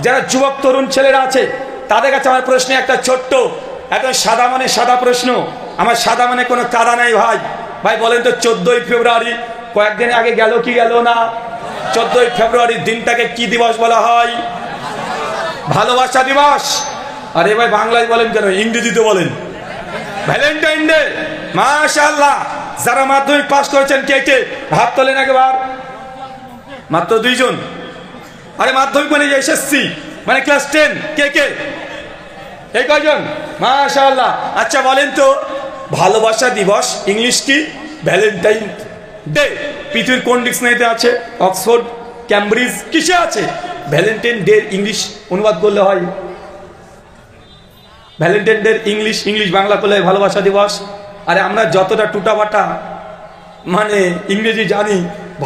যারা যুবক তরুণ ছেলেরা আছে তাদের কাছে আমার প্রশ্ন একটা ছোট্ট, একদম সাদা মানে সাদা প্রশ্ন। আমার সাদা মানে কোনো কাদা নাই ভাই। ভাই বলেন তো 14ই ফেব্রুয়ারি কয়েকদিন আগে গেল কি গেল না? 14ই ফেব্রুয়ারি দিনটাকে কি দিবস বলা হয়? ভালোবাসা দিবস। আরে ভাই বাংলায় বলেন কেন, ইংরেজিতে বলেন? Valentine day. মাশাআল্লাহ। যারা মাধ্যমিক পাস করেছেন কে কে হাত তোলেন একবার? মাত্র 2 জন। আরে মাধ্যমিক মানে এসএসসি মানে ক্লাস 10 কে কে? এই কয়জন? মাশাআল্লাহ। আচ্ছা বলেন তো, ভালোবাসা দিবস ইংলিশ কি? Valentine day. পৃথিবীর কোন ডিকশনারিতে আছে? অক্সফোর্ড, ক্যামব্রিজ, কিসে আছে? ভ্যালেন্টাইন ডে ইংলিশ অনুবাদ করলে হয় ভ্যালেন্টাইন ডে ইংলিশ বাংলা করলে ভালোবাসা দিবস। আরে আমরা যতটা টুটাবাটা মানে ইংরেজি জানি,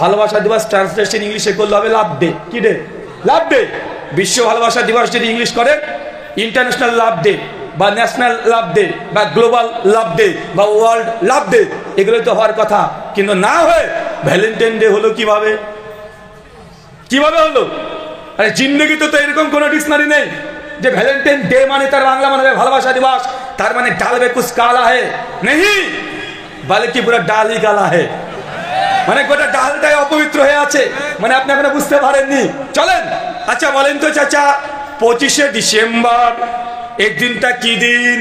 ভালোবাসা দিবস ট্রান্সলেশন ইংলিশে করলে হবে লাভ ডে। কি ডে? লাভ ডে। বিশ্ব ভালোবাসা দিবস যদি ইংলিশ করে ইন্টারন্যাশনাল লাভ ডে বা ন্যাশনাল লাভ ডে বা গ্লোবাল লাভ ডে বা ওয়ার্ল্ড লাভ ডে, এগুলো তো হওয়ার কথা, কিন্তু না হয়ে ভ্যালেন্টাইন ডে হলো কিভাবে? কিভাবে হলো? আরে জিন্দগিতে তো এরকম কোনো ডিকশনারি নেই যে ভ্যালেন্টাইন ডে মানে তার বাংলা মানে ভালোবাসা দিবস, তার মানে ডাল মে কুছ কালা হে नहीं, बल्कि পুরো ডালই কালা হে। মানে গোটা ডালটাই অপবিত্র হয়ে আছে, মানে আপনি এখনো বুঝতে পারেননি। চলেন আচ্ছা বলেন তো চাচা, 25শে ডিসেম্বর এই দিনটা কি দিন?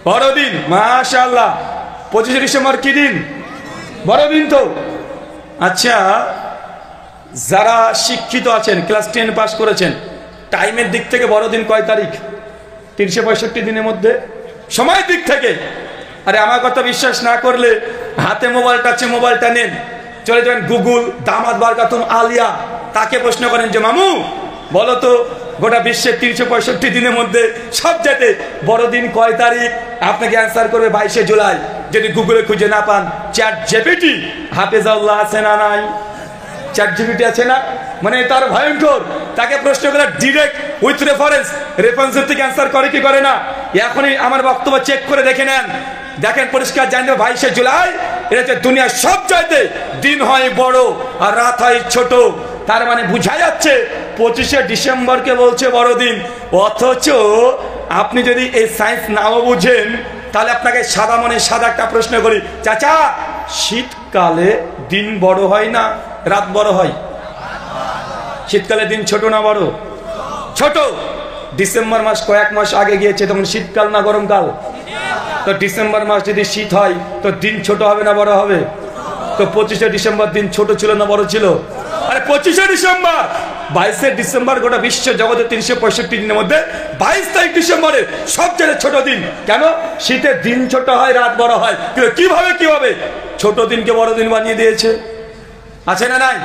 বড়দিন। মাশাআল্লাহ। 25শে ডিসেম্বর কি দিন? বড়দিন তো। আচ্ছা যারা শিক্ষিত আছেন, ক্লাস 10 পাস করেছেন, টাইমের দিক থেকে বড়দিন কয় তারিখ? 365 দিনের মধ্যে সময়ের দিক থেকে। আরে আমার কথা বিশ্বাস না করলে হাতে মোবাইলটা আছে, মোবাইলটা নেন, চলে যাবেন গুগল, দামাত বারকাতুন আলিয়া, তাকে প্রশ্ন করেন যে মামু বলো তো গোটা বিশ্বের 365 দিনের মধ্যে সবচেয়ে বড়দিন কয় তারিখ? আপনাকে অ্যান্সার করবে 22শে জুলাই। যদি গুগলে খুঁজে না পান, চ্যাট জিপিটি হাফেজাল্লাহ আছে না নাই? চ্যাট জিপিটি আছে না? মানে তার ভয়ঙ্কর। তাকে প্রশ্ন করে ডিরেক্ট উইথ রেফারেন্স থেকে অ্যান্সার করে কি করে না? এখনই আমার বক্তব্য চেক করে দেখে নেন, দেখেন পরিষ্কার জানবে 22শে জুলাই এটা হচ্ছে দুনিয়ার সবচাইতে দিন হয় বড় আর রাত হয় ছোট। তার মানে বোঝা যাচ্ছে 25শে ডিসেম্বরকে বলছে বড়দিন। অথচ আপনি যদি এই সায়েন্স নাও বুঝেন, তাহলে আপনাকে সাদা মনে সাদা একটা প্রশ্ন করি, চাচা শীতকালে দিন বড় হয় না রাত বড় হয়? শীতকালে দিন ছোট না বড়? ছোট। ডিসেম্বর মাস কয়েক মাস আগে গিয়েছে, তখন শীতকাল না গরমকাল? তো ডিসেম্বর মাস যদি শীত হয় তো দিন ছোট হবে না বড় হবে? তো 25শে ডিসেম্বর দিন ছোট ছিল না বড় ছিল? আরে 25শে ডিসেম্বর, 22শে ডিসেম্বর গোটা বিশ্ব জগতের 365 দিনের মধ্যে 22 তারিখ ডিসেম্বরের সবচেয়ে ছোট দিন। কেন? শীতের দিন ছোট হয় রাত বড় হয়, কিভাবে ছোট দিনকে বড় দিন বানিয়ে দিয়েছে? আছে না নাই?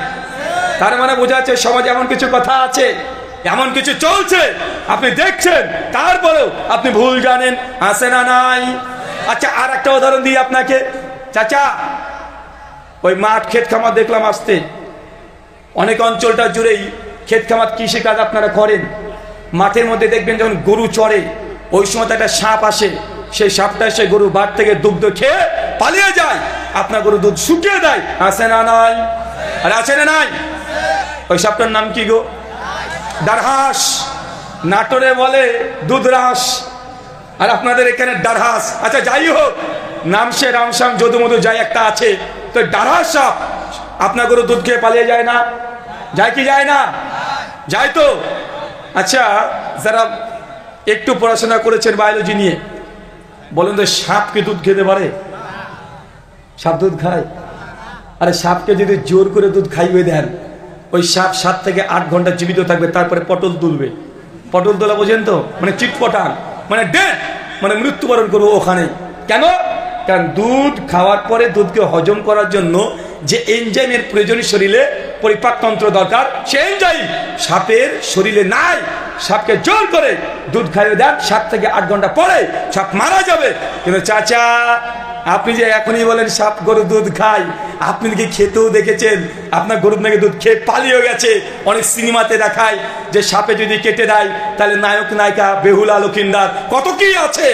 তার মানে বোঝা যাচ্ছে সমাজে এমন কিছু কথা আছে, এমন কিছু চলছে আপনি দেখছেন, তারপরেও আপনি ভুল জানেন। আছে না নাই? আচ্ছা আর একটা উদাহরণ দিই আপনাকে। চাচা ওই মাঠ ক্ষেত খামার দেখলাম আসতে, অনেক অঞ্চলটা জুড়েই ক্ষেত খামার কৃষি কাজ আপনারা করেন। মাঠের মধ্যে দেখবেন যখন গরু চড়ে, ওই সময় একটা সাপ আসে, সেই সাপটা এসে গরু বাট থেকে দুগ্ধ খেয়ে পালিয়ে যায়, আপনার গরু দুধ শুকিয়ে দেয়। আছে না নাই? আর আছে না নাই? ওই সাপটার নাম কি গো? দারহাস। নাটোরে বলে দুধরাস, আর আপনাদের এখানে দারহাস। আচ্ছা যাই হোক, নাম সে রামশ্যাম যদু মধু যাই একটা আছে, তো দারহাস সাপ আপনার গরু দুধ খেয়ে পালিয়ে যায় না? যায় কি যায় না? যায় তো। আচ্ছা যারা একটু পড়াশোনা করেছেন বায়োলজি নিয়ে, বলেন তো সাপ কি দুধ খেতে পারে? সাপ দুধ খায়? আরে সাপকে যদি জোর করে দুধ খাইয়ে দেন, ওই সাপ 7 থেকে 8 ঘন্টা জীবিত থাকবে, তারপরে পটল তুলবে। পটল তোলা বোঝেন তো, মানে চিটপটান, মানে ডেট, মানে মৃত্যুবরণ করবো ওখানে। কেন? কারণ দুধ খাওয়ার পরে দুধকে হজম করার জন্য যে এনজাইমের প্রয়োজন শরীরে পরিপাকতন্ত্র দরকার, সেই এনজাইম সাপের শরীরে নাই। সাপকে জোর করে দুধ খাইয়ে দেন, 7 থেকে 8 ঘন্টা পরে সাপ মারা যাবে। কিন্তু চাচা আপনি যে এখনই বলেন সাপ গরু দুধ খায়, আপনি কি খেতেও দেখেছেন? আপনার গরু নাকি দুধ খেয়ে পালিয়ে গেছে। অনেক সিনেমাতে দেখায় যে সাপে যদি কেটে দেয় তাহলে নায়ক নায়িকা বেহুলা লক্ষিন্দার কত কি আছে,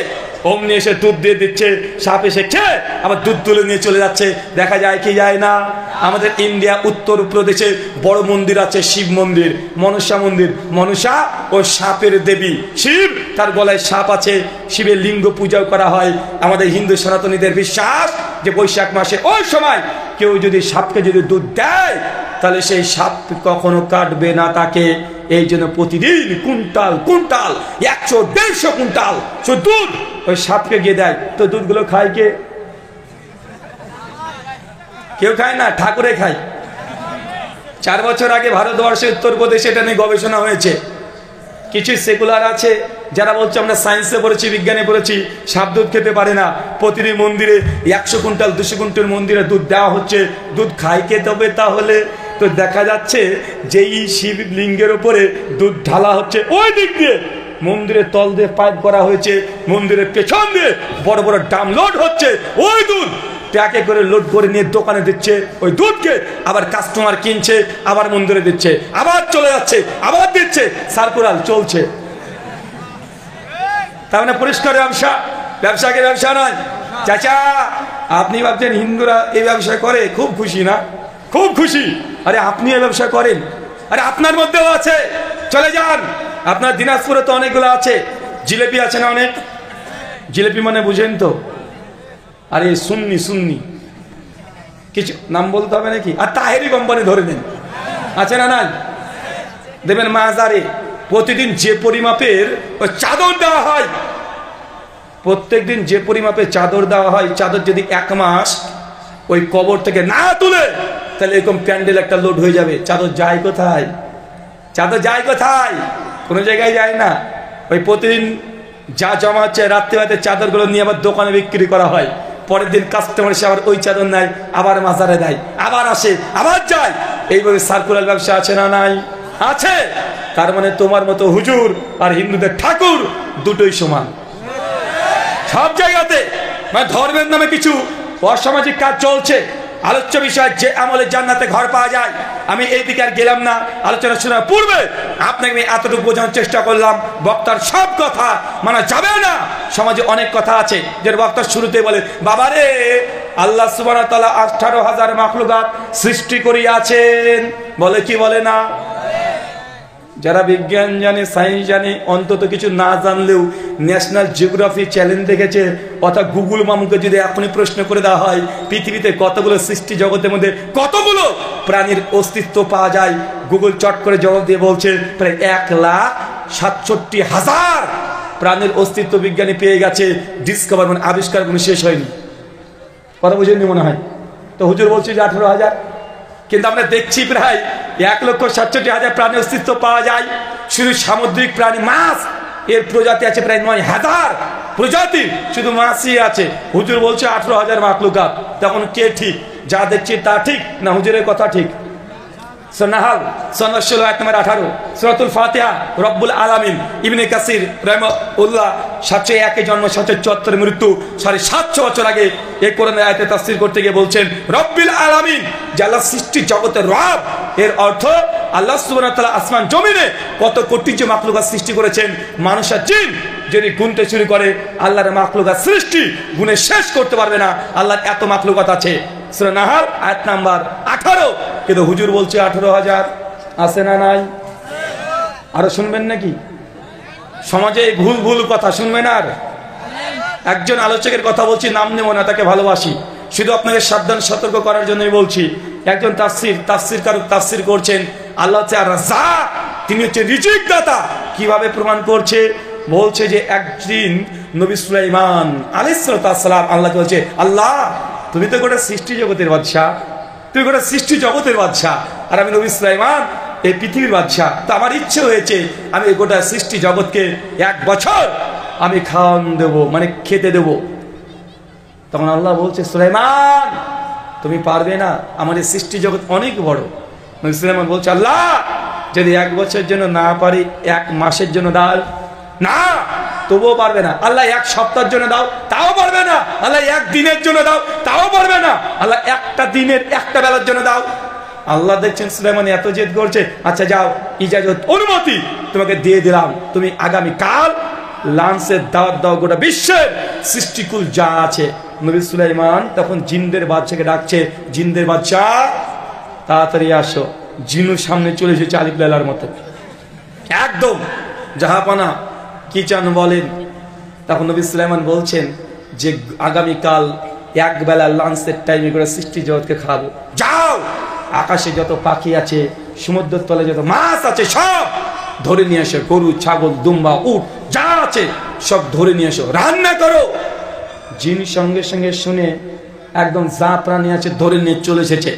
অমনি এসে দুধ দিয়ে দিচ্ছে, সাপ এসে খেয়ে আবার দুধ তুলে নিয়ে চলে যাচ্ছে। দেখা যায় কি যায় না? আমাদের ইন্ডিয়া উত্তর প্রদেশে বড় মন্দির আছে, শিব মন্দির, মনসা মন্দির। মনসা ও সাপের দেবী, শিব তার গলায় সাপ আছে, শিবের লিঙ্গ পূজাও করা হয়। আমাদের হিন্দু সনাতনীদের বিশ্বাস যে বৈশাখ মাসে ওই সময় কেউ যদি সাপকে যদি দুধ দেয় তাহলে সেই সাপ কখনো কাটবে না তাকে। এই জন্য প্রতিদিন কুইন্টাল কুইন্টাল 100-150 কুইন্টাল দুধ ওই সাপকে গিয়ে দেয়। তো দুধগুলো খায় কে? কেউ খায় না, ঠাকুরে খায়। 4 বছর আগে ভারতবর্ষে উত্তরপ্রদেশে এটা নিয়ে গবেষণা হয়েছে। কিছু সেকুলার আছে যারা বলছে আমরা সায়েন্সে পড়েছি, বিজ্ঞানে পড়েছি, সাপ দুধ খেতে পারে না। প্রতিদিন মন্দিরে 100 কুইন্টাল 200 কুইন্টাল মন্দিরে দুধ দেওয়া হচ্ছে। দুধ খায় কে তবে তাহলে? তো দেখা যাচ্ছে যেই শিবলিঙ্গের উপরে দুধ ঢালা হচ্ছে ওই দিক দিয়ে মন্দিরের তল দিয়ে পাইপ করা হয়েছে, মন্দিরের পেছন দিয়ে বড় বড় ড্রাম লোড হচ্ছে, ওই দুধ ট্যাকে করে লোড করে নিয়ে দোকানে দিচ্ছে। ওই দুধকে আবার কাস্টমার কিনছে, আবার মন্দিরে দিচ্ছে, আবার চলে যাচ্ছে, আবার দিচ্ছে, সার্কুলার চলছে। তার মানে পরিষ্কার ব্যবসা, ব্যবসাকে ব্যবসা নয়। চাচা আপনি ভাবছেন হিন্দুরা এই ব্যবসা করে, খুব খুশি না? খুব খুশি। আরে আপনি এই ব্যবসা করেন, আরে আপনার মধ্যেও আছে। চলে যান, আপনার দিনাজপুরে তো অনেকগুলো আছে। জিলেপি আছে না অনেক? জিলেপি মানে বুঝেন তো? আরে সুন্নি সুন্নি কিছু নাম বলতে হবে নাকি? আর তাহেরি কোম্পানি ধরে নেন, আছে না? নাই দেবেন মাজারে প্রতিদিন যে পরিমাপের ওই চাদর দেওয়া হয়, প্রত্যেকদিন যে পরিমাপে চাদর দেওয়া হয়, চাদর যদি 1 মাস ওই কবর থেকে না তুলে তাহলে এরকম প্যান্ডেল একটা লোড হয়ে যাবে। চাদর যায় কোথায়? চাদর যায় কোথায়? কোনো জায়গায় যায় না। ওই প্রতিদিন যা জমা হচ্ছে রাত্রিবেলাতে চাদরগুলো নিয়ে আবার দোকানে বিক্রি করা হয়। পরের দিন কাস্টমার এসে আবার ওই চাদর নেয়, আবার মাজারে দেয়, আবার আসে, আবার যায়। এইভাবে সার্কুলার ব্যবসা আছে না? নাই, আছে। তার মানে তোমার মতো হুজুর আর হিন্দুদের ঠাকুর দুটোই সমান সব জায়গাতে। মানে ধর্মের নামে কিছু অসামাজিক কাজ চলছে। আলোচ্য বিষয় যে আমলে জান্নাতে ঘর পাওয়া যায়। আমি এই দিকে আর গেলাম না, আলোচনা শোনার পূর্বে আপনাকে আমি এতটুকু বোঝানোর চেষ্টা করলাম, বক্তার সব কথা মানা যাবে না। সমাজে অনেক কথা আছে যে বক্তার শুরুতে বলে বাবারে আল্লাহ সুবহানাহু ওয়া তাআলা 18,000 মাখলুকাত সৃষ্টি করিয়াছেন, বলে কি বলে না? যারা বিজ্ঞান জানে, সায়েন্স জানে, অন্তত কিছু না জানলেও ন্যাশনাল জিওগ্রাফি চ্যালেঞ্জ দেখেছে। অর্থাৎ গুগল মামুকে যদি এখনই প্রশ্ন করে দেওয়া হয় পৃথিবীতে কতগুলো সৃষ্টি জগতের মধ্যে কতগুলো প্রাণীর অস্তিত্ব পাওয়া যায়, গুগল চট করে জবাব দিয়ে বলছে প্রায় 1,67,000 প্রাণীর অস্তিত্ব বিজ্ঞানী পেয়ে গেছে। ডিসকভার মানে আবিষ্কার কোনো শেষ হয়নি। কথা বুঝেননি মনে হয়? তো হুজুর বলছে যে 18,000, কিন্তু আমরা দেখছি প্রায় 1,67,000 প্রাণীর অস্তিত্ব পাওয়া যায়। শুধু সামুদ্রিক প্রাণী মাছ এর প্রজাতি আছে প্রায় 9,000 প্রজাতি, শুধু মাছই আছে। হুজুর বলছে 18,000 মাখলুকাত। তখন কে ঠিক? যা দেখছি তা ঠিক না হুজুরের কথা ঠিক? নাহাল 16 আয়াত নম্বর 18 সূরাতুল ফাতিহা রব্বুল আলামিন ইবনে কাসির রাহিমাহুল্লাহ 701 জন্ম 774 মৃত্যু 750 বছর আগে এই কোরআনের আয়াতে তাফসীর করতে গিয়ে বলছেন রব্বুল আলামিন যে আল্লাহ সৃষ্টি জগতের রব। এর অর্থ আল্লাহ সুবহানাহু ওয়া তাআলা আসমান জমিনে কত কোটি যে মাখলুকাত সৃষ্টি করেছেন। মানুষ আর জিন যদি গুনতে শুরু করে আল্লাহর মাখলুকাত সৃষ্টি গুনে শেষ করতে পারবে না। আল্লাহর এত মাখলুকাত আছে। সূরা নাহাল আয়াত নাম্বার 18। কিন্তু হুজুর বলছে 18,000 আছে না? নাই। আরো শুনবেন নাকি? সমাজে ভুল ভুল কথা শুনবেন। আর একজন আলোচকের কথা বলছি, নাম নেব না, তাকে ভালোবাসি, শুধু আপনাকে সাবধান সতর্ক করার জন্যই বলছি। একজন তাফসীরকারক তাফসীর করছেন আল্লাহ হচ্ছে আর-রাজ্জাক, তিনি হচ্ছে রিজিক দাতা। কিভাবে প্রমাণ করছে? বলছে যে একদিন নবী সুলাইমান আলাইহিস সালাম আল্লাহকে বলছে আল্লাহ তুমি তো গোটা সৃষ্টি জগতের বাদশা, তুমি গোটা সৃষ্টি জগতের বাদশা, আর আমি নবী সুলাইমান এই পৃথিবীর বাদশা। তো আমার ইচ্ছে হয়েছে আমি গোটা সৃষ্টি জগৎকে 1 বছর আমি খাওয়ান দেবো, মানে খেতে দেব। তখন আল্লাহ বলছে, সুলাইমান তুমি পারবে না, আমার এই সৃষ্টি জগৎ অনেক বড়। সুলাইমান বলছে, আল্লাহ যদি 1 বছরের জন্য না পারি 1 মাসের জন্য দাও। না, তবুও পারবে না। আল্লাহ 1 সপ্তাহের জন্য দাও, তাও পারবে না। আল্লাহ 1 দিনের জন্য দাও, তাও পারবে না। আল্লাহ 1টা দিনের 1টা বেলার জন্য দাও। আল্লাহ দেখছেন সুলাইমান এত জেদ করছে, আচ্ছা যাও, ইজাজত অনুমতি তোমাকে দিয়ে দিলাম, তুমি আগামী কাল লাঞ্চের দাওয়াত দাও গোটা বিশ্বের সৃষ্টিকুল যা আছে। নবী সুলাইমান তখন জিনদের বাদশাকে ডাকছে, জিনদের বাদশা তাড়াতাড়ি আসো। জিনু সামনে চলে এসেছে আলিফ লাইলার মতো, একদম জাহাপানা, কি চান বলেন। তখন নবী সুলাইমান বলছেন যে আগামীকাল 1 বেলা লাঞ্চের টাইমে করে সৃষ্টি জগৎকে খাবো। যাও, আকাশে যত পাখি আছে, সমুদ্রের তলে যত মাছ আছে সব ধরে নিয়ে এসো, গরু ছাগল দুম্বা উট যা আছে সব ধরে নিয়ে এসো, রান্না করো। জিন সঙ্গে সঙ্গে শুনে একদম যা প্রাণী আছে ধরে নিয়ে চলে এসেছে,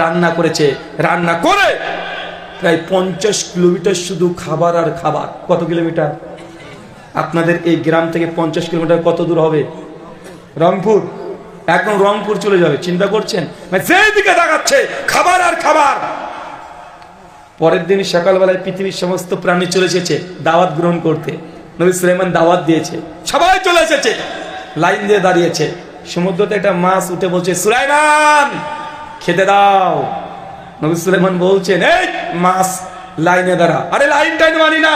রান্না করেছে। রান্না করে প্রায় 50 কিলোমিটার শুধু খাবার আর খাবার। কত কিলোমিটার? আপনাদের এই গ্রাম থেকে 50 কিলোমিটার কত দূর হবে? রংপুর, একদম রংপুর চলে যাবে। চিন্তা করছেন, যেদিকে তাকাচ্ছে খাবার আর খাবার। পরের দিন সকালবেলায় পৃথিবীর সমস্ত প্রাণী চলে এসেছে দাওয়াত গ্রহণ করতে। নবী সুলাইমান দাওয়াত দিয়েছে, সবাই চলে এসেছে, লাইন দিয়ে দাঁড়িয়েছে। সমুদ্রতে একটা মাছ উঠে বলছে, সুলাইমান খেতে দাও। নবী সুলাইমান বলছেন, এই মাছ লাইনে দাঁড়া। আরে লাইন টাইন মানি না।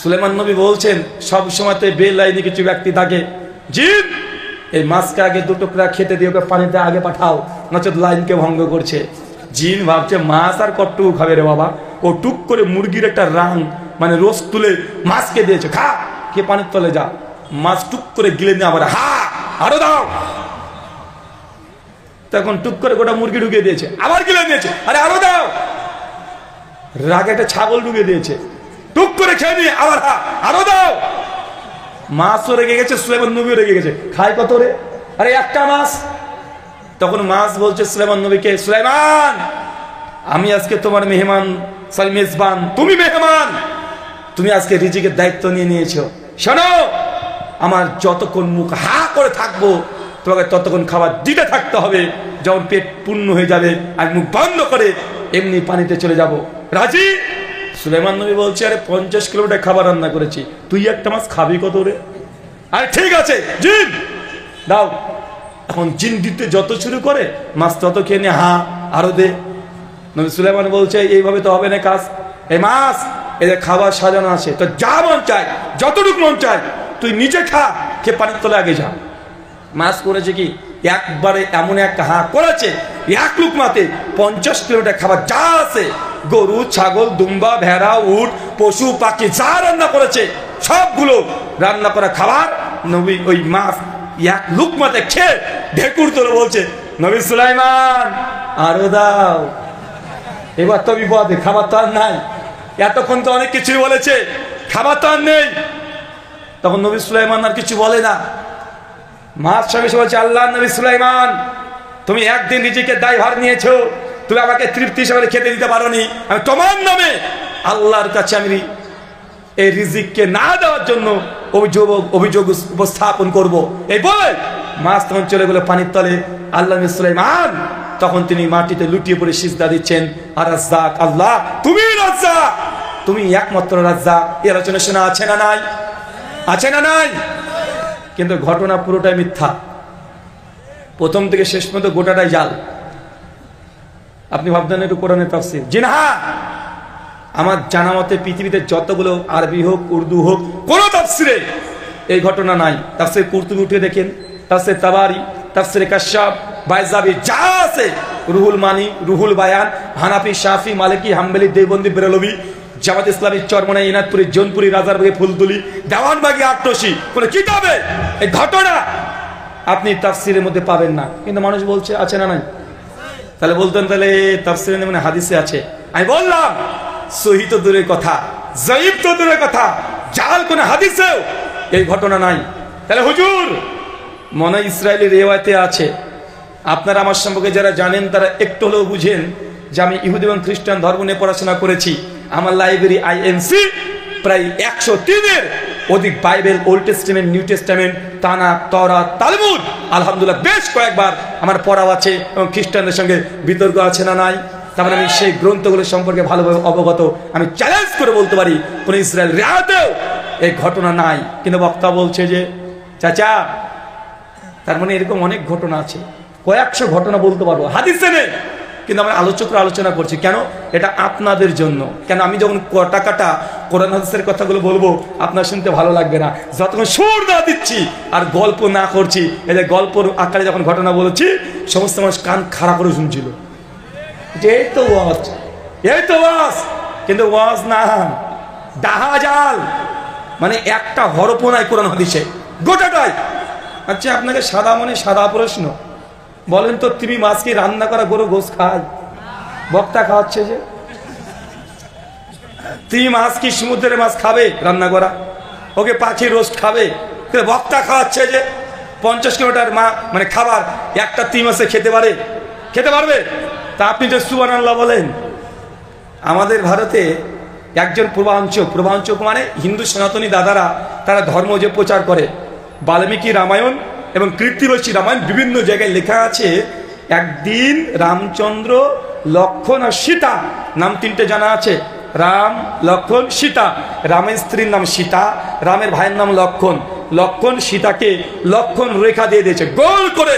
সুলাইমান নবী বলছেন, সব সময়তে বে লাইনে কিছু ব্যক্তি থাকে, জিন এই মাছকে আগে 2 টুকরা খেতে দিয়ে ওকে পানিতে আগে পাঠাও, নচেত লাইনকে ভঙ্গ করছে। জিন ভাবছে মাছ আর কতটুকু খাবে রে বাবা। ও টুক করে মুরগির একটা রাং মানে রোজ তুলে মাছকে দিয়েছে, খা, কে পানির তলে যা। মাছ টুক করে গিলে নিয়ে আবার হা আরো দাও। তখন টুক করে গোটা মুরগি ঢুকিয়ে দিয়েছে, আবার গিলে নিয়েছে, আরে আরো দাও। রাগে একটা ছাগল ঢুকিয়ে দিয়েছে, টুক করে খেয়ে নিয়ে আবার হা আরো দাও। মাছও রেগে গেছে, সুলাইমান নবীও রেগে গেছে, খাই কত রে? আরে 1টা মাছ। তখন মাছ বলছে সুলাইমান নবীকে, সুলাইমান আমি আজকে তোমার মেহমান, সরি মেজবান, তুমি মেহমান, তুমি আজকে রিজিকের দায়িত্ব নিয়ে নিয়েছো। শোনো, আমার যতক্ষণ মুখ হা করে থাকবো তোমাকে ততক্ষণ খাবার দিতে থাকতে হবে। যখন পেট পূর্ণ হয়ে যাবে আমি মুখ বন্ধ করে এমনি পানিতে চলে যাব। রাজি? সুলাইমান নবী বলছে, আরে 50 কিলোমিটার খাবার রান্না করেছি, তুই 1টা মাছ খাবি কত রে? আরে ঠিক আছে জিন দাও। এখন জিন দিতে যত শুরু করে মাছ তত খেয়ে নিয়ে হা আরো দে। নবী সুলাইমান বলছে, এইভাবে তো হবে না কাজ। এই মাছ এদের খাবার সাজানো আছে, তো যা মন চায় যতটুকু মন চায় তুই নিজে খা, খেয়ে পানির তলে আগে যা। মাছ করেছে কি, একবারে এমন এক হা করেছে, 1 লুকমাতে 50 কিলোমিটার খাবার যা আছে, গরু ছাগল দুম্বা ভেড়া উট পশু পাখি যা রান্না করেছে সবগুলো রান্না করা খাবার নবী ওই মাছ 1 লুকমাতে খেয়ে ঢেকুর তোলে বলছে, নবী সুলাইমান আরো দাও। এবার তো বিপদে, খাবার তো আর নাই। এতক্ষণ তো অনেক কিছুই বলেছে, খাবার তো আর নেই। তখন নবী সুলাইমান আর কিছু বলে না। মাছ সঙ্গে বলছে, আল্লাহ নবী সুলাইমান তুমি একদিন নিজেকে দায়ভার নিয়েছো, তুমি আমাকে তৃপ্তি সহকারে খেতে দিতে পারোনি। আমি তোমার নামে আল্লাহর কাছে আমি এই রিজিককে না দেওয়ার জন্য অভিযোগ উপস্থাপন করব। এই বলে মাছ তখন চলে গেল পানির তলে। আল্লাহ নবী সুলাইমান তখন তিনি মাটিতে লুটিয়ে পড়ে সিজদা দিচ্ছেন, আর রাজ্জাক আল্লাহ, তুমি রাজ্জাক, তুমি একমাত্র রাজ্জাক। এই আলোচনা শোনা আছে না নাই? আছে না নাই? কিন্তু ঘটনা পুরোটাই মিথ্যা, প্রথম থেকে শেষ পর্যন্ত গোটাটাই জাল। আপনি ভাবতেন একটু কোরআনের তাফসীর, জি না, আমার জানা মতে পৃথিবীতে যতগুলো আরবি হোক উর্দু হোক কোন তাফসীরে এই ঘটনা নাই। তাফসীর কুরতুবী উঠে দেখেন, তাফসীর তাবারি, তাফসীর কাশশাফ, বাইজাবি যা আছে, রুহুল মানি, রুহুল বায়ান, হানাফি শাফি মালিকি হাম্বলি দেওবন্দি বেরলভি জামাত ইসলামী চরমনাই ইনাদপুরি জোনপুরি রাজারবাগী ফুলতুলি দেওয়ানবাগী আট্টসি কোন কিতাবে এই ঘটনা আপনি তাফসীরের মধ্যে পাবেন না। কিন্তু মানুষ বলছে আছে না নাই? তাহলে বলতেন তাহলে তাফসীরে মানে হাদিসে আছে। আমি বললাম সহিহ তো দূরের কথা, যায়িফ তো দূরের কথা, জাল কোন হাদিসেও এই ঘটনা নাই। তাহলে হুজুর মনে ইসরায়েলি রিওয়ায়েতে আছে, আপনারা আমার সম্পর্কে যারা জানেন তারা একটু হলেও বুঝেন, যে আমি ইহুদি এবং খ্রিস্টান ধর্ম নিয়ে পড়াশোনা করেছি। আমার লাইব্রেরি INC প্রায় 103-এর অধিক Bible, Old Testament, New Testament, Tanakh, তওরাত, তালমুদ আলহামদুলিল্লাহ বেশ কয়েকবার আমার পড়াও আছে এবং খ্রিস্টানদের সঙ্গে বিতর্ক আছে না নাই। তার মানে আমি সেই গ্রন্থগুলো সম্পর্কে ভালোভাবে অবগত। আমি চ্যালেঞ্জ করে বলতে পারি কোন ইসরায়েল রেয়াতেও এই ঘটনা নাই। কিন্তু বক্তা বলছে যে চাচা, তার মানে এরকম অনেক ঘটনা আছে, কয়েকশো ঘটনা বলতে পারবো, হাদিসে নেই, কিন্তু আমরা আলোচকরা আলোচনা করছি কেন? এটা আপনাদের জন্য। কেন আমি যখন কটা কাটা কোরআন হাদিসের কথাগুলো বলবো আপনার শুনতে ভালো লাগবে না, যতক্ষণ সুর না দিচ্ছি আর গল্প না করছি। এই যে গল্পর আকারে যখন ঘটনা বলেছি সমস্ত মানুষ কান খাড়া করে শুনছিল যে এই তো ওয়াজ, এই তো ওয়াজ, কিন্তু ওয়াজ না, ডাহা জাল, মানে একটা হরফ নাই কোরআন হাদিসে, গোটাটাই। আচ্ছা আপনাকে সাদা মনে সাদা প্রশ্ন, বলেন তো তুমি মাছ কি রান্না করা গরু গোস খায়? বক্তা খাওয়াচ্ছে যে তুমি মাছ কি সমুদ্রের মাছ খাবে রান্না করা? ওকে পাখি রোস্ট খাবে? বক্তা খাওয়াচ্ছে যে 50 কিলোমিটার মানে খাবার একটা তিন মাসে খেতে পারে, খেতে পারবে? তা আপনি যে সুবহানাল্লাহ বলেন। আমাদের ভারতে একজন পূর্বাঞ্চক মানে হিন্দু সনাতনী দাদারা, তারা ধর্ম যে প্রচার করে, বাল্মীকি রামায়ণ এবং কীর্তিরসী রামায়ণ বিভিন্ন জায়গায় লেখা আছে একদিন রামচন্দ্র, লক্ষণ আর সীতা নাম তিনটে জানা আছে, রাম, লক্ষণ, সীতা। রামের স্ত্রীর নাম সীতা, রামের ভাইয়ের নাম লক্ষণ। লক্ষণ সীতাকে লক্ষণ রেখা দিয়ে দিয়েছে, গোল করে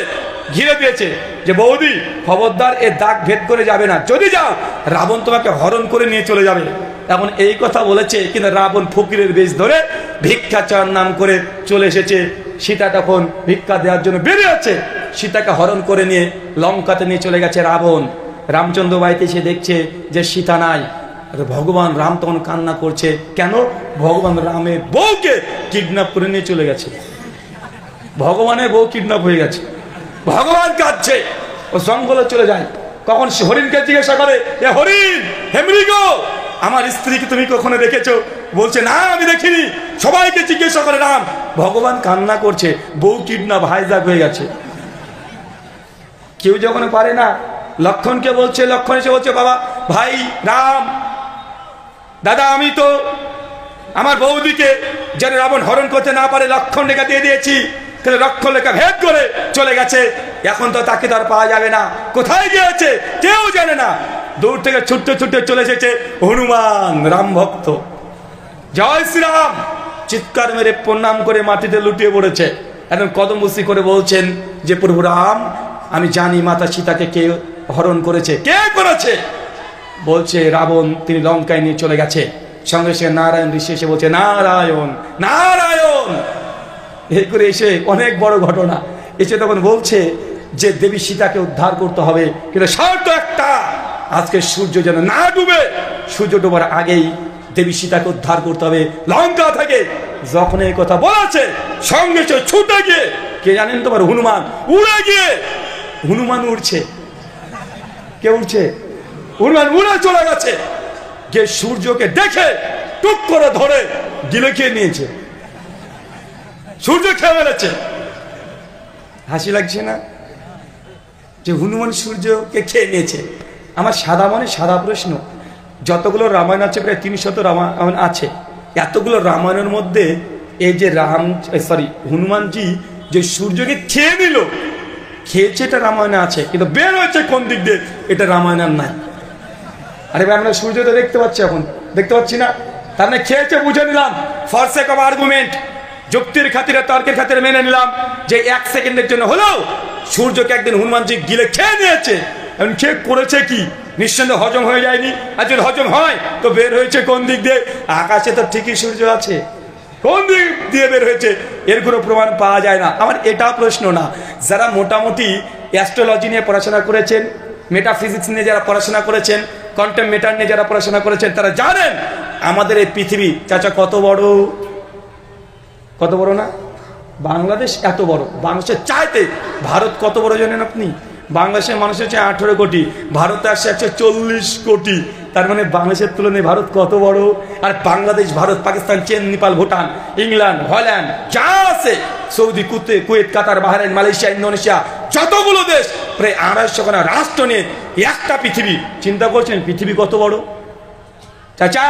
ঘিরে দিয়েছে যে বৌদি খবরদার এ দাগ ভেদ করে যাবে না, যদি যাও রাবণ তোমাকে হরণ করে নিয়ে চলে যাবে। এখন এই কথা বলেছে, কিন্তু রাবণ ফকিরের বেশ ধরে ভিক্ষা চাওয়ার নাম করে চলে এসেছে। সীতা তখন ভিক্ষা দেওয়ার জন্য বেরিয়ে আছে, সীতাকে হরণ করে নিয়ে লঙ্কাতে নিয়ে চলে গেছে রাবণ। রামচন্দ্র বাড়িতে এসে দেখছে যে সীতা নাই। ভগবান রাম তখন কান্না করছে, কেন? ভগবান রামের বউকে কিডন্যাপ করে নিয়ে চলে গেছে, ভগবানের বউ কিডন্যাপ হয়ে গেছে। ভগবান কাঁদছে, ও জঙ্গলে চলে যায়। কখন হরিণকে জিজ্ঞাসা করে, এ হরিণ, হেমরিগো, আমার স্ত্রীকে তুমি কখনো দেখেছো? বলছে না আমি দেখিনি। সবাইকে জিজ্ঞাসা করে রাম। ভগবান কান্না করছে, বউ কিডন্যাপ হাইজ্যাক হয়ে গেছে। কেউ যখন পারে না, লক্ষণকে বলছে, লক্ষণ এসে বলছে, বাবা ভাই রাম, দাদা আমি তো আমার বৌদিকে যেন রাবণ হরণ করতে না পারে লক্ষণ রেখা দিয়ে দিয়েছি, কিন্তু লক্ষণ রেখা ভেদ করে চলে গেছে। এখন তো তাকে তো আর পাওয়া যাবে না, কোথায় গিয়েছে কেউ জানে না। দূর থেকে ছুটতে ছুটতে চলে এসেছে হনুমান, রাম ভক্ত, জয় শ্রীরাম চিৎকার মেরে প্রণাম করে মাটিতে লুটিয়ে পড়েছে। এখন কদমবুসি করে বলছেন যে প্রভু রাম, আমি জানি মাতা সীতাকে কে হরণ করেছে। কে করেছে? বলছে রাবণ, তিনি লঙ্কায় নিয়ে চলে গেছে। সঙ্গে সঙ্গে নারায়ণ ঋষি এসে বলছে নারায়ণ নারায়ণ, এই করে এসে অনেক বড় ঘটনা এসে তখন বলছে যে দেবী সীতাকে উদ্ধার করতে হবে, কিন্তু শর্ত একটা, আজকে সূর্য যেন না ডুবে, সূর্য ডোবার আগেই দেবী সীতাকে উদ্ধার করতে হবে লঙ্কা থেকে। যখন এই কথা বলেছে সঙ্গে সঙ্গে ছুটে গিয়ে, কে জানেন তোমার? হনুমান উড়ে গিয়ে, হনুমান উড়ছে, কে উড়ছে? হনুমান উড়ে চলে গেছে, যে সূর্যকে দেখে টুক করে ধরে গিলে খেয়ে নিয়েছে, সূর্য খেয়ে ফেলেছে। হাসি লাগছে না যে হনুমান সূর্যকে খেয়ে নিয়েছে? আমার সাদা মনে সাদা প্রশ্ন, যতগুলো রামায়ণ আছে প্রায় 300 রামায়ণ আছে, এতগুলো রামায়ণের মধ্যে এই যে হনুমানজি যে সূর্যকে খেয়ে নিল, খেয়েছে এটা রামায়ণে আছে, কিন্তু বের হয়েছে কোন দিক দিয়ে এটা রামায়ণের নাই। আরে ভাই আমরা সূর্য তো দেখতে পাচ্ছি, এখন দেখতে পাচ্ছি না, তার মানে খেয়েছে বুঝে নিলাম, ফর সেক অফ আর্গুমেন্ট, যুক্তির খাতিরে তর্কের খাতিরে মেনে নিলাম যে 1 সেকেন্ডের জন্য হলেও সূর্যকে একদিন হনুমানজি গিলে খেয়ে নিয়েছে। এখন খেয়ে করেছে কি? নিঃসন্দেহে হজম হয়ে যায়নি, আর যদি হজম হয় তো বের হয়েছে কোন দিক দিয়ে? আকাশে তো ঠিকই সূর্য আছে, কোন দিক দিয়ে বের হয়েছে এর কোনো প্রমাণ পাওয়া যায় না। আমার এটা প্রশ্ন না, যারা মোটামুটি অ্যাস্ট্রোলজি নিয়ে পড়াশোনা করেছেন, মেটাফিজিক্স নিয়ে যারা পড়াশোনা করেছেন, কোয়ান্টাম মেটার নিয়ে যারা পড়াশোনা করেছেন, তারা জানেন আমাদের এই পৃথিবী চাচা কত বড়, কত বড় না? বাংলাদেশ এত বড়, বাংলাদেশের চাইতে ভারত কত বড় জানেন আপনি? বাংলাদেশের মানুষের চেয়ে 18 কোটি, ভারতে আসছে 140 কোটি। তার মানে বাংলাদেশের তুলনায় ভারত কত বড়। আর বাংলাদেশ, ভারত, পাকিস্তান, চীন, নেপাল, ভুটান, ইংল্যান্ড, হল্যান্ড যা আছে, সৌদি, কুয়েত, কাতার, বাহরাইন, মালয়েশিয়া, ইন্দোনেশিয়া, যতগুলো দেশ, প্রায় 250 রাষ্ট্র নিয়ে একটা পৃথিবী। চিন্তা করছেন পৃথিবী কত বড়? চাচা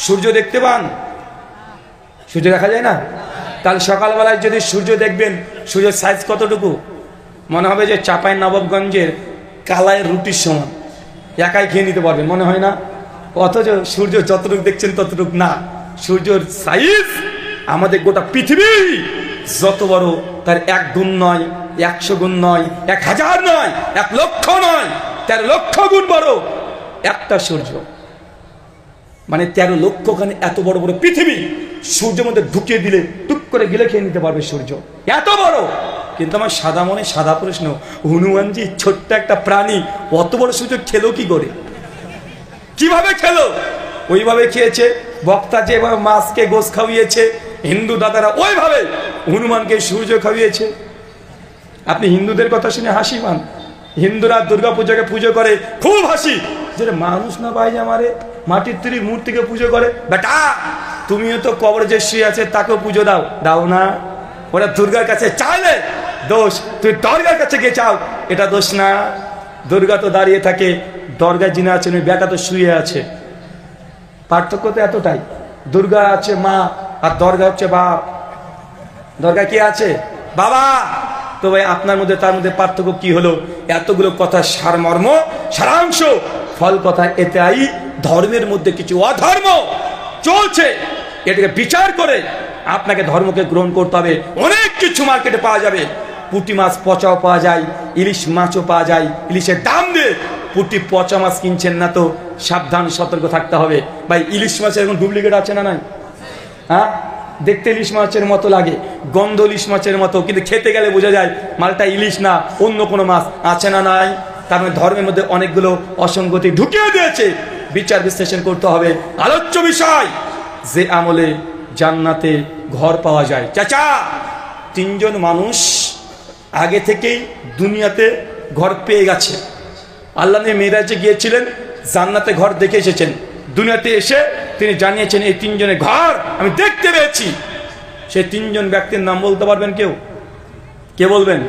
সূর্য দেখতে পান? সূর্য দেখা যায় না? তাহলে সকালবেলায় যদি সূর্য দেখবেন, সূর্যের সাইজ কতটুকু? মনে হবে যে চাঁপাই নবাবগঞ্জের কালায় রুটির সমান, একাই খেয়ে নিতে পারবেন, মনে হয় না? অথচ সূর্য যতটুকু দেখছেন ততটুকু না। সূর্যের সাইজ আমাদের গোটা পৃথিবী যত বড়, তার 1 গুণ নয়, 100 গুণ নয়, 1000 নয়, 1 লক্ষ নয়, 13 লক্ষ গুণ বড় একটা সূর্য। মানে 13 লক্ষখানে এত বড় বড় পৃথিবী সূর্যের মধ্যে ঢুকিয়ে দিলে টুক করে গিলে খেয়ে নিতে পারবে সূর্য, এত বড়। কিন্তু আমার সাদা মনে সাদা প্রশ্ন, হনুমানজি ছোট্ট একটা প্রাণী অত বড় সূর্য খেলো কি করে? কিভাবে খেলো? ওইভাবে খেয়েছে। বক্তা যেভাবে মাছকে গোশ খাওয়িয়েছে, হিন্দু দাদারা ওইভাবে হনুমানকে সূর্য খাওয়িয়েছে। আপনি হিন্দুদের কথা শুনে হাসি পান। হিন্দুরা দুর্গা পূজাকে পুজো করে, খুব হাসি, যে মানুষ না পাই আমারে মাটির তৈরি মূর্তিকে পুজো করে। বেটা তুমিও তো কবরে যে শুয়ে আছে তাকেও পুজো দাও, দাও না? ওরা দুর্গার কাছে চাইলে দোষ, তুই দরগার কাছে গিয়ে চাও, এটা দোষ না। দুর্গা তো দাঁড়িয়ে থাকে, দরগা যিনি আছেন ওই বেটা তো শুয়ে আছে। পার্থক্য তো এতটাই, দুর্গা আছে মা আর দরগা হচ্ছে বাপ। দরগা কি আছে? বাবা। তো ভাই আপনার মধ্যে তার মধ্যে পার্থক্য কি হলো? এতগুলো কথা সারমর্ম সারাংশ ফল কথা এটাই, ধর্মের মধ্যে কিছু অধর্ম চলছে, এটাকে বিচার করে আপনাকে ধর্মকে গ্রহণ করতে হবে। অনেক কিছু মার্কেটে পাওয়া যাবে, পুঁটি মাছ পচাও পাওয়া যায়, ইলিশ মাছও পাওয়া যায়। ইলিশের দাম দিয়ে পুঁটি পচা মাছ কিনছেন না তো সাবধান সতর্ক থাকতে হবে। ভাই ইলিশ মাছের এখন ডুপ্লিকেট আছে না নাই? হ্যাঁ, দেখতে ইলিশ মাছের মতো লাগে, গন্ধ ইলিশ মাছের মতো, কিন্তু খেতে গেলে বোঝা যায় মালটা ইলিশ না, অন্য কোনো মাছ। আছে না নাই? তার মানে ধর্মের মধ্যে অনেকগুলো অসঙ্গতি ঢুকিয়ে দিয়েছে, বিচার বিশ্লেষণ করতে হবে। আলোচ্য বিষয়, যে আমলে জান্নাতে ঘর পাওয়া যায়। চাচা 3 জন মানুষ আগে থেকেই দুনিয়াতে ঘর পেয়ে গেছে। আল্লাহ নিয়ে মেরাজে গিয়েছিলেন, জান্নাতে ঘর দেখে এসেছেন। দুনিয়াতে এসে তিনি জানিয়েছেন এই 3 জনের ঘর আমি দেখতে পেয়েছি। সেই 3 জন ব্যক্তির নাম বলতে পারবেন কেউ? কে বলবেন?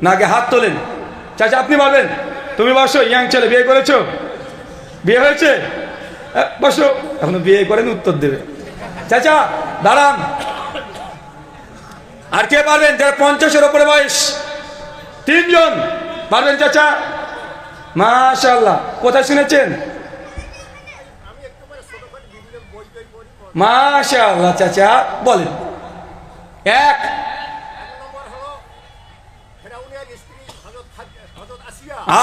না আগে হাত তোলেন। চাচা আপনি বলবেন। তুমি বসো, ইয়াং ছেলে, বিয়ে করেছো? বিয়ে হয়েছে? বসো, এখনো বিয়ে করেন, উত্তর দেবে। চাচা দাঁড়ান। আর কে পারবেন যারা 50-এর উপরে বয়স? 3 জন পারবেন চাচা? মাশাআল্লাহ। কোথায় শুনেছেন? মাশাআল্লাহ। চাচা বলেন। 1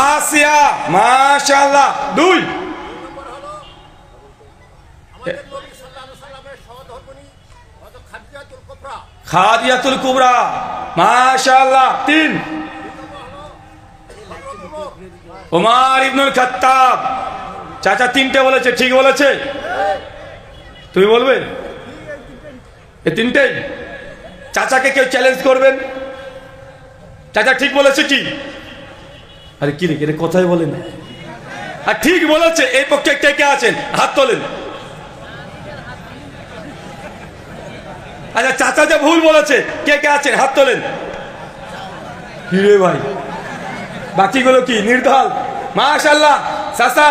আসিয়া, মাশাআল্লাহ। 2 খাদিজাতুল কুবরা, মাশাআল্লাহ। 3 ওমর ইবনুল খাত্তাব। চাচা 3টে বলেছে, ঠিক বলেছে? তুমি বলবে এই 3টেই? চাচাকে কেউ চ্যালেঞ্জ করবেন? চাচা ঠিক বলেছে কি? আরে কি রে, এটা কথাই বলে না। আর ঠিক বলেছে এই পক্ষে কে কে আছেন? হাত তোলেন। আচ্ছা চাচা যে ভুল বলেছে কে কে আছেন? হাত তোলেন। কি রে ভাই, বাকিগুলো কি নির্দল? মাশাআল্লাহ। চাচা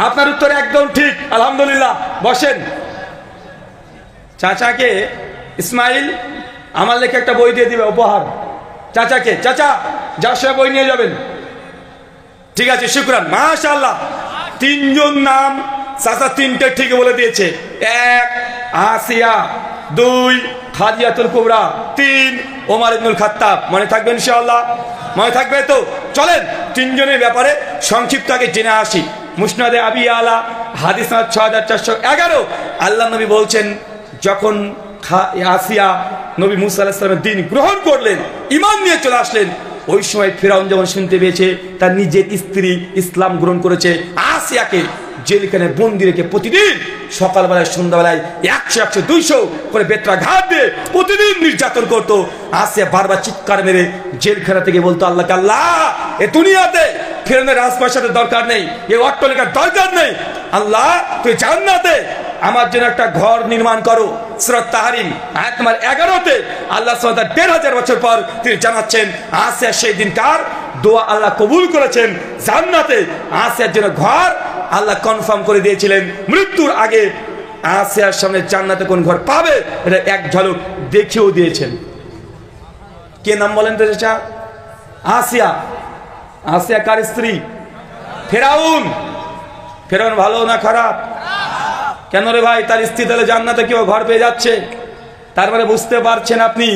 আপনার উত্তর একদম ঠিক, আলহামদুলিল্লাহ। বসেন। চাচাকে ইসমাইল আমার লেখে একটা বই দিয়ে দিবে উপহার চাচাকে। চাচা যার সঙ্গে বই নিয়ে যাবেন। ঠিক আছে, শুকরান। মাশাআল্লাহ। 3 জন নাম চাচা 3টে ঠিক বলে দিয়েছে। 1 আসিয়া, 2 খাদিজাতুল কুবরা, 3 ওমর ইবনুল খাত্তাব। মনে থাকবে ইনশাআল্লাহ? মনে থাকবে তো? চলেন 3 জনের ব্যাপারে সংক্ষিপ্ত আগে জেনে আসি। মুসনাদে আবি আলা হাদিস 6411 আল্লাহ নবী বলছেন, যখন আসিয়া নবী মুসা আলাইহিস সালামের দ্বীন গ্রহণ করলেন, ঈমান নিয়ে চলে আসলেন, ওই সময় ফিরআউন যখন শুনতে পেয়েছে তার নিজের স্ত্রী ইসলাম গ্রহণ করেছে, আসিয়াকে জেলখানে বন্দি রেখে প্রতিদিন সকালবেলায় সন্ধ্যাবেলায় 100 200 করে বেত্রাঘাত দিয়ে প্রতিদিন নির্যাতন করতো। আসিয়া বারবার চিৎকার মেরে জেলখানা থেকে বলতো, আল্লাহকে, আল্লাহ এ দুনিয়াতে ফিরআউনের রাজপ্রাসাদের দরকার নেই, এই অট্টালিকার দরকার নেই, আল্লাহ তুই জান্নাতে আমার জন্য একটা ঘর নির্মাণ করো। সূরা তাহরিম আয়াত নম্বর 11-তে আল্লাহ সুবহানাহু ওয়া তাআলা 1500 বছর পর তিনি জানাচ্ছেন আসিয়া সেই দিনকার দোয়া আল্লাহ কবুল করেছেন। জান্নাতে আসিয়ার জন্য ঘর আল্লাহ কনফার্ম করে দিয়েছিলেন মৃত্যুর আগে আসিয়ার সামনে জান্নাতে কোন ঘর পাবে এটা এক ঝলক দেখিয়েও দিয়েছেন। কে নাম বলেন তো? আসিয়া। আসিয়া কার স্ত্রী? ফেরাউন। ফেরাউন ভালো না খারাপ? কেন রে ভাই? তার স্ত্রী তাহলে জান্নাতে কেউ ঘর পেয়ে যাচ্ছে। তার মানে বুঝতে পারছেন আপনি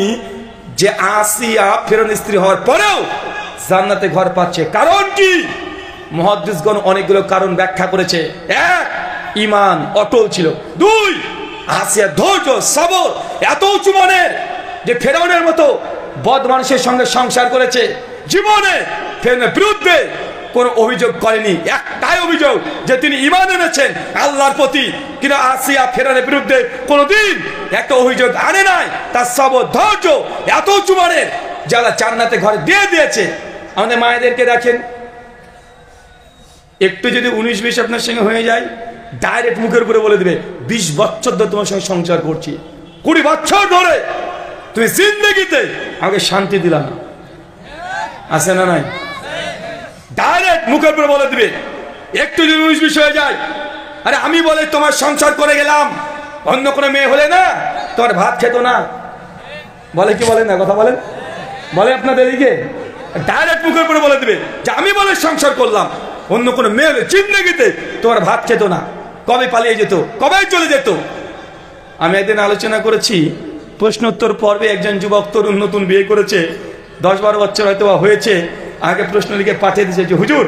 যে আসিয়া ফেরাউনের স্ত্রী হওয়ার পরেও জান্নাতে ঘর পাচ্ছে। কারণ কি? মুহাদ্দিসগণ অনেকগুলো কারণ ব্যাখ্যা করেছে। এক, ঈমান অটল ছিল। দুই, আসিয়া ধৈর্য সবর এত উঁচু মানের যে ফেরাউনের মতো বদ মানুষের সঙ্গে সংসার করেছে, জীবনে ফেরাউনের বিরুদ্ধে কোনো অভিযোগ করেনি। একটাই অভিযোগ যে তিনি ঈমান এনেছেন আল্লাহর প্রতি, কিন্তু আসিয়া ফেরাউনের বিরুদ্ধে কোনোদিন একটা অভিযোগ আনে নাই। তার সবর ধৈর্য এত উঁচু মানের যারা জান্নাতে ঘরে দিয়ে দিয়েছে। আমাদের মায়েদেরকে দেখেন, একটু যদি 19-20 আপনার সঙ্গে হয়ে যায় ডাইরেক্ট মুখের উপরে বলে দিবে 20 বছর ধরে তোমার সঙ্গে সংসার করছি, 20 বছর ধরে তুমি জিন্দেগিতে আমাকে শান্তি দিলা না। আছে না নাই? ডাইরেক্ট মুখের উপরে বলে দিবে। একটু যদি 19-20 হয়ে যায়, আরে আমি বলে তোমার সংসার করে গেলাম, অন্য কোনো মেয়ে হলে না তোমার ভাত খেত না। বলে কি বলে না? কথা বলেন, বলে আপনাদের দিকে ডাইরেক্ট মুখের উপরে বলে দিবে যে আমি বলে সংসার করলাম, অন্য কোনো মেয়ে জিন্দেগিতে তোমার ভাত খেত না। কবে পালিয়ে যেত, কবে চলে যেত। আমি একদিন আলোচনা করেছি প্রশ্নোত্তর পর্বে, একজন যুবক তরুণ নতুন বিয়ে করেছে, 10-12 বছর হয়তো হয়েছে, আগে প্রশ্ন লিখে পাঠিয়ে দিয়েছে যে হুজুর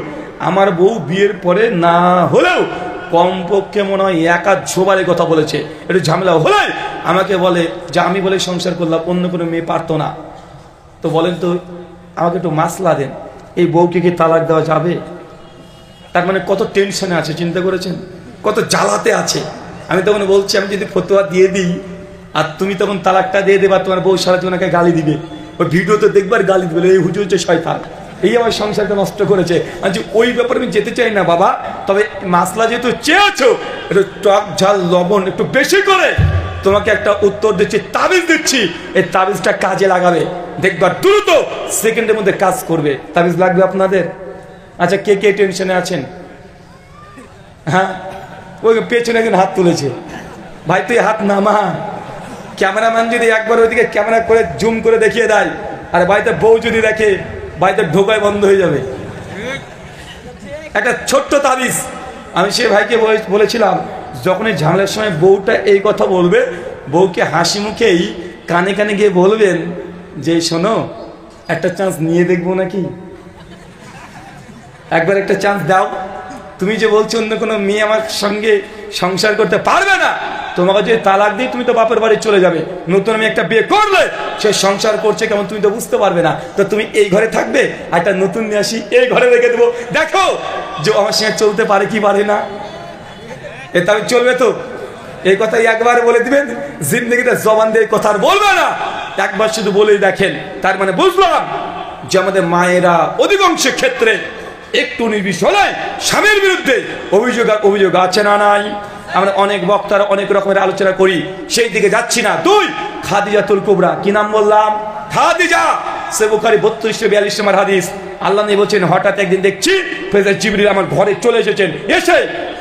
আমার বউ বিয়ের পরে না হলেও কমপক্ষে মনে হয় 1-2 বারের কথা বলেছে, একটু ঝামেলা হলে আমাকে বলে যে আমি বলে সংসার করলাম, অন্য কোনো মেয়ে পারতো না। তো বলেন তো আমাকে একটু মাসলা দেন, এই বউকে কি তালাক দেওয়া যাবে? তার মানে কত টেনশনে আছে, চিন্তা করেছেন? কত জ্বালাতে আছে। আমি তখন বলছি আমি যদি ফতোয়া দিয়ে দিই আর তুমি তখন তালাকটা দিয়ে দেবা, তোমার বউ সারা জীবনকে গালি দিবে, ওই ভিডিও তো দেখবার গালি দিবে, এই হুজুর হচ্ছে শয়তান, এই আমার সংসারটা নষ্ট করেছে। আচ্ছা ওই ব্যাপারে আমি যেতে চাই না বাবা, তবে মাসলা যেহেতু চেয়েছো একটু টক ঝাল লবণ একটু বেশি করে তোমাকে একটা উত্তর দিচ্ছি, তাবিজ দিচ্ছি, এই তাবিজটা কাজে লাগাবে, দেখবার দ্রুত সেকেন্ডের মধ্যে কাজ করবে। তাবিজ লাগবে আপনাদের? আচ্ছা কে কে টেনশনে আছেন? হ্যাঁ, ওই পেছনে একজন হাত তুলেছে। ভাই তুই হাত নামা, ক্যামেরাম্যান যদি একবার ওইদিকে ক্যামেরা করে জুম করে দেখিয়ে দেয়, আর বাড়িতে বউ যদি দেখে বাড়িতে ঢোকায় বন্ধ হয়ে যাবে। একটা ছোট্ট তাবিজ আমি সে ভাইকে বলেছিলাম, যখনই ঝামেলার সময় বউটা এই কথা বলবে, বউকে হাসি মুখেই কানে কানে গিয়ে বলবেন যে শোনো একটা চান্স নিয়ে দেখবো নাকি, একবার একটা চান্স দাও। তুমি যে বলছো অন্য কোনো মেয়ে আমার সঙ্গে সংসার করতে পারবে না, তোমাকে যদি তালাক দিই তুমি তো বাপের বাড়ি চলে যাবে, নতুন আমি একটা বিয়ে করলে সে সংসার করছে কেমন তুমি তো বুঝতে পারবে না, তো তুমি এই ঘরে থাকবে, একটা নতুন নিয়ে আসি এই ঘরে রেখে দেবো, দেখো যে আমার সঙ্গে চলতে পারে কি পারে না। এ তবে চলবে তো? এই কথাই একবার বলে দিবেন, জিন্দগিতে জবান দিয়ে কথা আর বলবে না, একবার শুধু বলেই দেখেন। তার মানে বুঝলাম যে আমাদের মায়েরা অধিকাংশ ক্ষেত্রে একটু নির্বিষ হলে স্বামীর বিরুদ্ধে অভিযোগ আছে না নাই। আমরা অনেক বক্তারা অনেক রকমের আলোচনা করি, সেই দিকে যাচ্ছি না। 2, খাদিজাতুল কুবরা। কি নাম বললাম? খাদিজা। সে বুখারী 32-42 নম্বর হাদিস। আল্লাহ নবী বলছেন হঠাৎ একদিন দেখছি ফেরেশতা জিবরিল আমার ঘরে চলে এসেছেন। এসে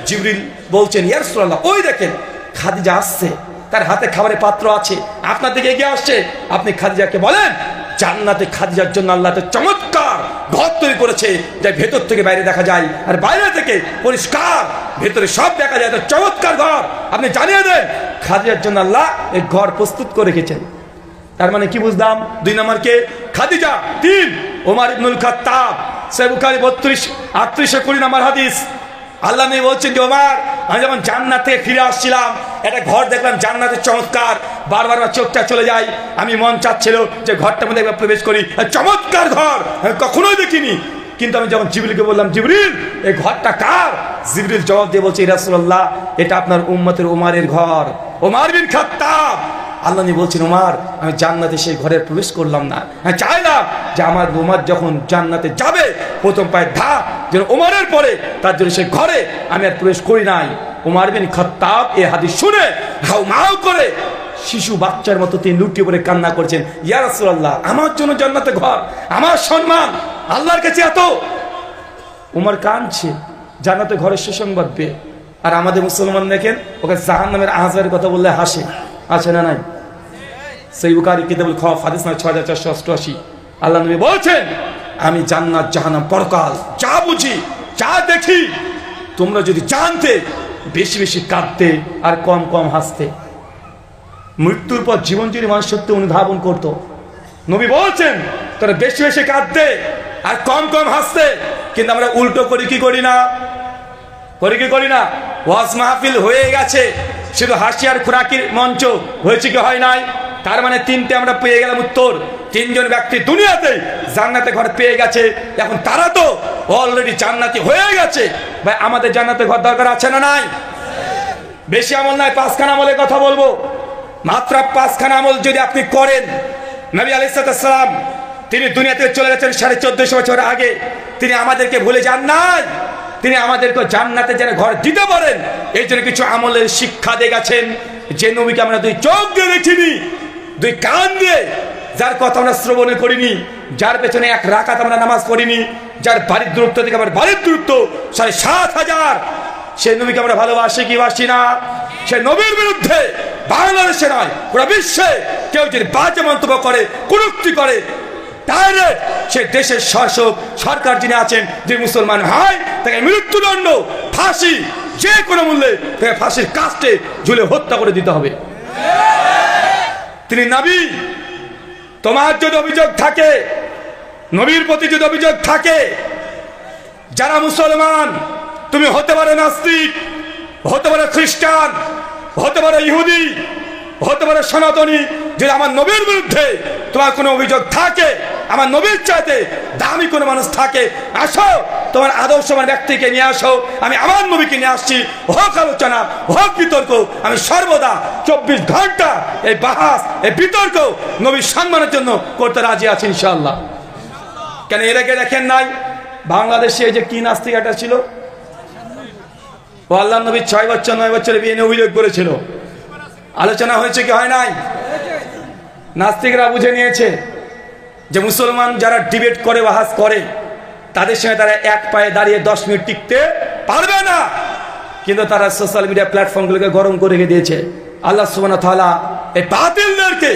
জিবরিল বলছেন ইয়া রাসূলুল্লাহ, ওই দেখেন খাদিজা আসছে, তার হাতে খাবারের পাত্র আছে, আপনার দিকে এগিয়ে আসছে। আপনি খাদিজাকে বলেন জান্নাতে খাদিজার জন্য আল্লাহ তো চমৎকার ঘর তৈরি করেছে, যা ভেতর থেকে বাইরে দেখা যায়, আর বাইরে থেকে পরিষ্কার, ভেতরে সব দেখা যায়, তো চমৎকার ঘর আপনি জানিয়ে দেন খাদিজার জন্য আল্লাহ এই ঘর প্রস্তুত করে রেখেছেন। তার মানে কি বুঝলাম? 2 নম্বর কে? খাদিজা। 3, ওমর ইবনুল খাত্তাব। সহিহ বুখারী 38-40 নম্বর হাদিস। আল্লাহ নবী বলছেন যে ওমর, আমি যখন জান্নাত থেকে ফিরে আসছিলাম একটা ঘর দেখলাম জান্নাতের চমৎকার, বারবার আমার চোখটা চলে যায়, আমি মন চাচ্ছিল যে ঘরটার মধ্যে একবার প্রবেশ করি, চমৎকার ঘর আমি কখনোই দেখিনি। কিন্তু আমি যখন জিবরিলকে বললাম জিবরিল এই ঘরটা কার, জিবরিল জবাব দিয়ে বলছে ইয়া রাসূলুল্লাহ এটা আপনার উম্মতের ওমরের ঘর, ওমর বিন খাত্তাব। আল্লাহ নবী বলছেন ওমর আমি জান্নাতে সেই ঘরে প্রবেশ করলাম না, আমি চাইলাম যে আমার ওমর যখন জান্নাতে যাবে প্রথম পায়ের ধাপ যেন ওমরের পরে তার জন্য সেই ঘরে আমি আর প্রবেশ করি নাই। ওমর বিন খাত্তাব এই হাদিস শুনে হাউমাউ করে শিশু বাচ্চার মতো তিনি লুটিয়ে পড়ে কান্না করছেন, ইয়া রাসূলুল্লাহ, আমার জন্য জান্নাতে ঘর, আমার সম্মান আল্লাহর কাছে এত। উমর কাঁদছে জান্নাতে ঘরের সুসংবাদ পেয়ে। আর আমাদের মুসলমান দেখেন, ওকে জাহান্নামের আযাবের কথা বললে হাসে, আছে না নাই? সেই বুখারী কিতাবুল খওফ হাদিস নম্বর 6488। আল্লাহ নবী বলছেন, আমি জান্নাত জাহান্নাম পরকাল যা বুঝি যা দেখি, তোমরা যদি জানতে বেশি বেশি কাঁদতে আর কম কম হাসতে। মৃত্যুর পর জীবন যদি মানুষ সত্যি অনুধাবন করত, নবী বলছেন তোরা বেশি বেশি কাঁদতে আর কম কম হাসতে। কিন্তু আমরা উল্টো করি কি করি না? করি কি করি না? ওয়াজ মাহফিল হয়ে গেছে, শুধু হাসি আর খোরাকির মঞ্চ হয়েছে কি হয় নাই? তার মানে তিনটে আমরা পেয়ে গেলাম উত্তর। তিনজন ব্যক্তি দুনিয়াতে জান্নাতে ঘর পেয়ে গেছে, এখন তারা তো অলরেডি জান্নাতি হয়ে গেছে। ভাই আমাদের জান্নাতে ঘর দরকার আছে না নাই? বেশি আমল নাই, 5খানা আমলের কথা বলবো। মাত্র 5খানা আমল যদি আপনি করেন, নবী আলাইহিস সালাম তিনি দুনিয়াতে চলে গেছেন 1450 বছর আগে, তিনি আমাদেরকে ভুলে যান নাই। তিনি আমাদেরকে জান্নাতে যেন ঘর দিতে পারেন এই জন্য কিছু আমলের শিক্ষা দিয়ে গেছেন, যে নবীকে আমরা 2 চোখ দিয়ে দেখিনি, 2 কান দিয়ে, যার কথা আমরা শ্রবণে করিনি, যার পেছনে 1 রাকাত আমরা নামাজ পড়িনি, যার বাড়ির দূরত্ব থেকে আমার বাড়ির দূরত্ব 7,500, সেই নবীকে আমরা ভালোবাসি কি বাসি না? সে নবীর বিরুদ্ধে বাংলাদেশে নয় পুরো বিশ্বে কেউ যদি বাজে মন্তব্য করে, কুরুক্তি করে, ডাইরেক্ট সে দেশের শাসক সরকার যিনি আছেন, যে মুসলমান হয় তাকে মৃত্যুদণ্ড, ফাঁসি, যে কোনো মূল্যে তাকে ফাঁসির কাস্টে ঝুলে হত্যা করে দিতে হবে। তিনি নবী। তোমার যদি অভিযোগ থাকে, নবীর প্রতি যদি অভিযোগ থাকে, যারা মুসলমান, তুমি হতে পারে নাস্তিক, হতে পারে খ্রিস্টান, হতে পারে ইহুদি, হতে পারে সনাতনী, যদি আমার নবীর বিরুদ্ধে তোমার কোনো অভিযোগ থাকে, আমার নবীর চাইতে দামি কোনো মানুষ থাকে, আসো তোমার আদর্শবান ব্যক্তিকে নিয়ে আসো, আমি আমার নবীকে নিয়ে আসছি, হোক আলোচনা, হোক বিতর্ক, আমি সর্বদা 24 ঘন্টা এই বাহাস, এই বিতর্ক নবীর সম্মানের জন্য করতে রাজি আছি ইনশাআল্লাহ। কেন এর আগে দেখেন নাই বাংলাদেশে এই যে কি নাস্তিক একটা ছিল, ও আল্লাহ নবী 6 বছর 9 বছরের বিয়ে নিয়ে অভিযোগ করেছিল, আলোচনা হয়েছে কি হয় নাই? নাস্তিকরা বুঝে নিয়েছে যে মুসলমান যারা ডিবেট করে, বাহাস করে, তাদের সঙ্গে তারা এক পায়ে দাঁড়িয়ে 10 মিনিট টিকতে পারবে না। কিন্তু তারা সোশ্যাল মিডিয়া প্ল্যাটফর্মগুলোকে গরম করে রেখে দিয়েছে। আল্লাহ সুবহানাহু ওয়া তাআলা এই বাতিলদেরকে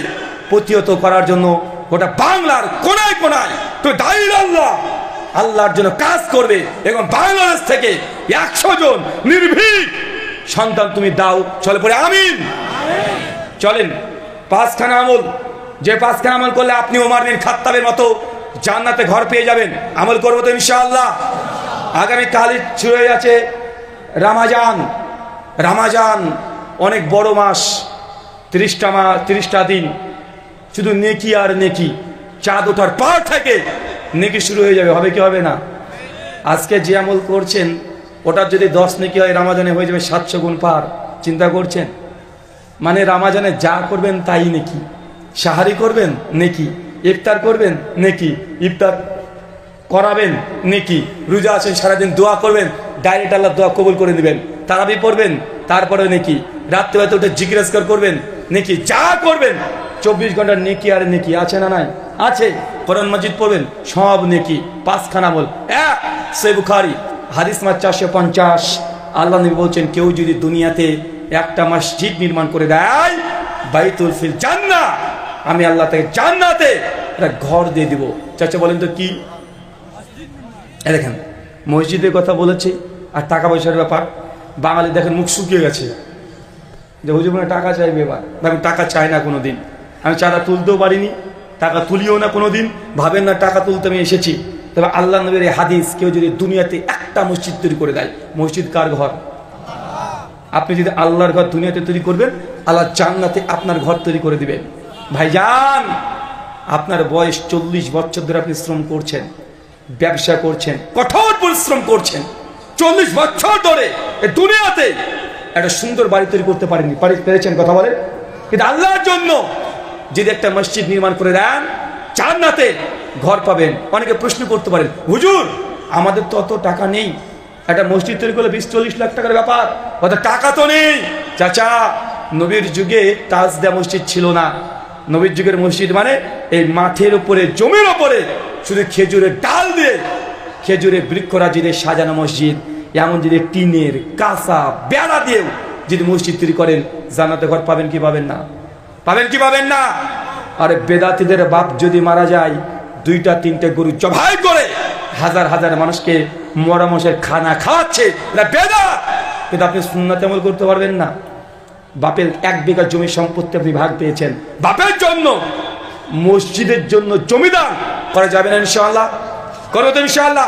প্রতিহত করার জন্য গোটা বাংলার কোনায় কোনায় তো দাঁড়িয়ে আল্লাহর জন্য কাজ করবে, এবং বাংলাদেশ থেকে 100 জন নির্ভীক সন্তান তুমি দাও, চলে পড়ে আমিন। চলেন 5খানা আমল, যে 5খানা আমল করলে আপনি ওমর বিন খাত্তাবের মতো জান্নাতে ঘর পেয়ে যাবেন। আমল করবো তো ইনশাআল্লাহ। আগামী কালই শুরু হয়ে যাচ্ছে রমজান। রমজান অনেক বড় মাস, 30টা মাস, 30টা দিন, শুধু নেকি আর নেকি। চাঁদ ওঠার পর থেকে নেকি শুরু হয়ে যাবে, হবে কি হবে না? আজকে যে আমল করছেন ওটার যদি 10 নেকি হয়, রমজানে হয়ে যাবে 700 গুণ পার। চিন্তা করছেন? মানে রমজানে যা করবেন তাই নেকি। সাহারি করবেন নেকি, ইফতার করবেন নেকি, ইফতার করাবেন নেকি, রোজা আছেন সারাদিন দোয়া করবেন, ডাইরেক্ট আল্লাহ দোয়া কবুল করে দিবেন, তারাবি পড়বেন তারপরে নেকি, রাত্রিবেলা উঠে জিকির আজকার করবেন নেকি, যা করবেন 24 ঘন্টার নেকি আর নেকি, আছে না নাই? আছে। কোরআন মাজিদ পড়বেন, সব নেকি। 5খানা আমল। সহিহ বুখারী হাদিস নম্বর 450। আল্লাহ নবী বলছেন, কেউ যদি দুনিয়াতে একটা মসজিদ নির্মাণ করে দেয়, বাইতুল ফিল জান্নাহ, আমি আল্লাহ তাকে জান্নাতে একটা ঘর দিয়ে দিব। চাচা বলেন তো কি? দেখেন মসজিদের কথা বলেছি, আর টাকা পয়সার ব্যাপার। বাঙালি দেখেন মুখ শুকিয়ে গেছে যে হুজুর মনে টাকা চাইবে। এবার আমি টাকা চাই না কোনো দিন, আমি চাঁদা তুলতেও পারিনি, টাকা তুলিও না কোনো দিন। ভাবেন না টাকা তুলতে আমি এসেছি। তবে আল্লাহ নবীর এই হাদিস, কেউ যদি দুনিয়াতে একটা মসজিদ তৈরি করে দেয়, মসজিদ কার ঘর? আপনি যদি আল্লাহর ঘর দুনিয়াতে তৈরি করবেন, আল্লাহ জান্নাতে আপনার ঘর তৈরি করে দিবেন। ভাইজান, আপনার বয়স 40 বছর ধরে আপনি শ্রম করছেন, ব্যবসা করছেন, কঠোর পরিশ্রম করছেন, 40 বছর ধরে এই দুনিয়াতে একটা সুন্দর বাড়ি তৈরি করতে পারেননি, পেরেছেন? কথা বলেন। কিন্তু আল্লাহর জন্য যদি একটা মসজিদ নির্মাণ করে দেন, জান্নাতে ঘর পাবেন। অনেকে প্রশ্ন করতে পারেন, হুজুর আমাদের তো অত টাকা নেই, একটা মসজিদ তৈরি করলে 20-40 লাখ টাকার ব্যাপার, অত টাকা তো নেই। চাচা নবীর যুগে তাজ দেওয়া মসজিদ ছিল না। নবীর যুগের মসজিদ মানে এই মাঠের উপরে, জমির উপরে শুধু খেজুরের ডাল দিয়ে, খেজুরের বৃক্ষরাজি দিয়ে সাজানো মসজিদ। এমন যদি টিনের কাঁচা বেড়া দিয়েও যদি মসজিদ তৈরি করেন, জান্নাতে ঘর পাবেন কি পাবেন না? পাবেন কি পাবেন না? আরে বেদাতীদের বাপ যদি মারা যায়, 2-3টে গরু জবাই করে হাজার হাজার মানুষকে মরা মশের খানা খাওয়াচ্ছে, এটা বেদাত। কিন্তু আপনি সুন্নাতে আমল করতে পারবেন না। বাপের 1 বিঘা জমি সম্পত্তি আপনি ভাগ পেয়েছেন, বাপের জন্য মসজিদের জন্য জমিদান করা যাবে না ইনশাআল্লাহ? করো তো ইনশাআল্লাহ?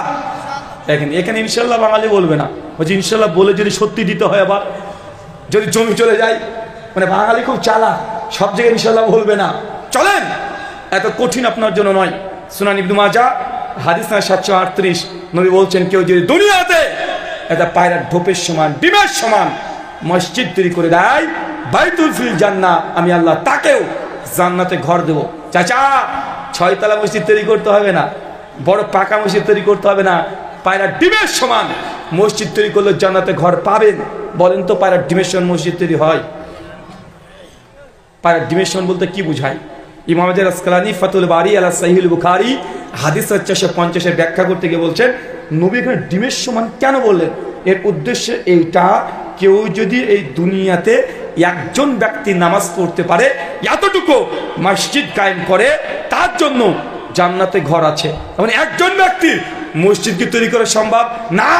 এখানে ইনশাআল্লাহ বাঙালি বলবে না, বলছি ইনশাআল্লাহ বলে যদি সত্যি দিতে হয়, আবার যদি জমি চলে যায়, মানে বাঙালি খুব চালাক, সব জায়গায় ইনশাআল্লাহ বলবে না। চলেন, এত কঠিন আপনার জন্য নয়। সুনান ইবনে মাজাহ হাদিস 738, নবী বলছেন, কেউ যদি দুনিয়াতে এটা পায়রার ঢোপের সমান, ডিমের সমান মসজিদ তৈরি করে দেয়, বাইতুল ফিল জান্নাহ, আমি আল্লাহ তাকেও জান্নাতে ঘর দেব। চাচা, 6 তলা মসজিদ তৈরি করতে হবে না, বড় পাকা মসজিদ তৈরি করতে হবে না, পায়রার ডিমের সমান মসজিদ তৈরি করলে জান্নাতে ঘর পাবেন। বলেন তো পায়রার ডিমের সমান মসজিদ তৈরি হয়? পায়রার ডিমের সমান বলতে কি বুঝায়? ইমাম আসকালানী ফাতুল বারি আলা সাহিহুল বুখারী হাদিস 450 এর ব্যাখ্যা করতে গিয়ে বলছেন, নবী এখানে ডিমের সমান কেন বললেন? এর উদ্দেশ্য এইটা, কেউ যদি এই দুনিয়াতে একজন ব্যক্তি নামাজ পড়তে পারে, এতটুকু মসজিদ কায়েম করে, তার জন্য জান্নাতে ঘর আছে। মানে একজন ব্যক্তি মসজিদ কি তৈরি করা সম্ভব না?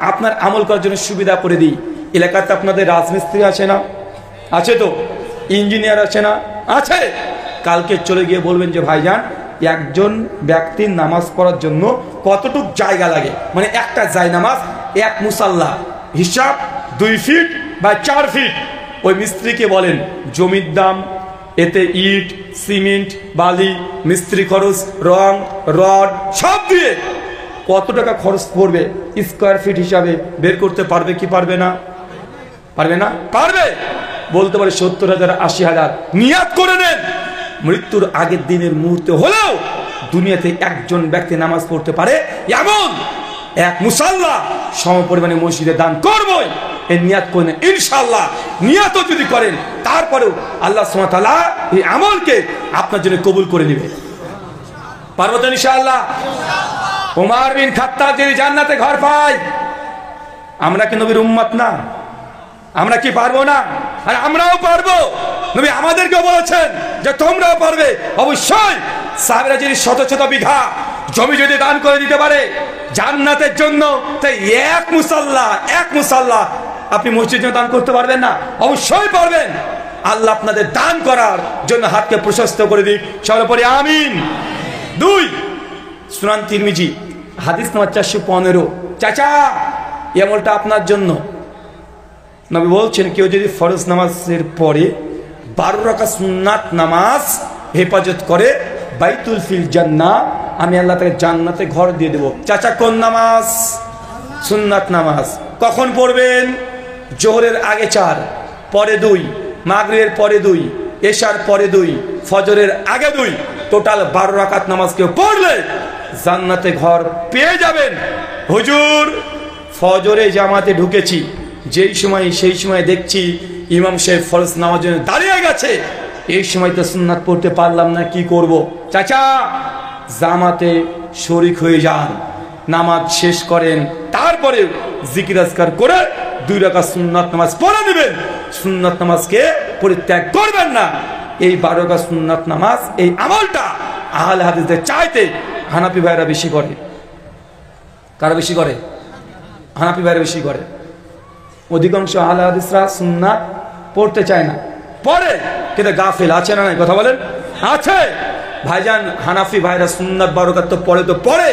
আপনার আমল করার জন্য সুবিধা করে দিই, এলাকাতে আপনাদের রাজমিস্ত্রি আছে না? আছে তো। ইঞ্জিনিয়ার আছে না? আছে। কালকে চলে গিয়ে বলবেন যে ভাইজান, একজন ব্যক্তির নামাজ পড়ার জন্য কতটুক জায়গা লাগে, মানে একটা জায়নামাজ, 1 মুসাল্লা, হিসাব 2 ফিট বা 4 ফিট। ওই মিস্ত্রিকে বলেন জমির দাম, এতে ইট, সিমেন্ট, বালি, মিস্ত্রি খরচ, রং, রড সব দিয়ে কত টাকা খরচ পড়বে স্কয়ার ফিট হিসাবে বের করতে পারবে কি পারবে না? পারবে না? পারবে। বলতে পারে 70,000, 80,000। নিয়াত করে নেন, মৃত্যুর আগের দিনের মুহূর্তে হলেও দুনিয়াতে একজন ব্যক্তি নামাজ পড়তে পারে এমন 1 মুসাল্লা সমপরিমাণে মসজিদে দান করবই, এই নিয়াত করে নেন। ইনশাআল্লাহ নিয়াতও যদি করেন, তারপরেও আল্লাহ সুবহানাহু ওয়া তাআলা এই আমলকে আপনার জন্য কবুল করে নেবে। পারবো তো ইনশাআল্লাহ? ওমর বিন খাত্তাব যদি জান্নাতে ঘর পায়, আমরা কি নবীর উম্মত না? আমরা কি পারবো না? আর আমরাও পারবো। নবী আমাদেরকে বলেছেন যে তোমরাও পারবে। অবশ্যই সাহাবীরা যদি শত শত বিঘা জমি যদি দান করে দিতে পারে জান্নাতের জন্য, তাই 1 মুসাল্লা আপনি মসজিদে দান করতে পারবেন না? অবশ্যই পারবেন। আল্লাহ আপনাদের দান করার জন্য হাতকে প্রশস্ত করে দিক, সর্বোপরি আমিন। 2 সুনান তিরমিজি হাদিস নম্বর 415। চাচা, এই আমলটা আপনার জন্য। নবী বলছেন, কেউ যদি ফরজ নামাজের পরে 12 রাকাত সুন্নাত নামাজ হেফাজত করে, বাইতুল ফিল জান্নাহ, আমি আল্লাহ তাকে জান্নাতে ঘর দিয়ে দেব। চাচা, কোন নামাজ? সুন্নাত নামাজ। কখন পড়বেন? জোহরের আগে 4, পরে 2, মাগরিবের পরে 2, এশার পরে 2, ফজরের আগে 2, টোটাল 12 রাকাত নামাজ কেউ পড়লে জান্নাতে ঘর পেয়ে যাবেন। হুজুর, ফজরে জামাতে ঢুকেছি, সেই সময় দেখছি ইমাম সাহেব ফরজ নামাজের জন্য দাঁড়িয়ে গেছে, এই সময় তো সুন্নাত পড়তে পারলাম না, কি করব? চাচা, জামাতে শরীক হয়ে যান, নামাজ শেষ করেন, তারপরে জিকির আজকার করে 2 রাকাত সুন্নাত নামাজ পড়ে নেবেন। সুন্নাত নামাজকে পরিত্যাগ করবেন না। এই 12 রাকাত সুন্নাত নামাজ, এই আমলটা আহলে হাদিসদের চাইতে হানাফি ভাইরা বেশি করে। কারা বেশি করে? হানাফি ভাইরা বেশি করে। অধিকাংশ আহলে হাদিসরা সুন্নাত পড়তে চায় না, পড়ে কিন্তু গাফিল আছে না? নাই কথা বলেন, আছে। ভাইজান, হানাফি ভাইরা সুন্নাত 12 রাকাত তো পড়ে,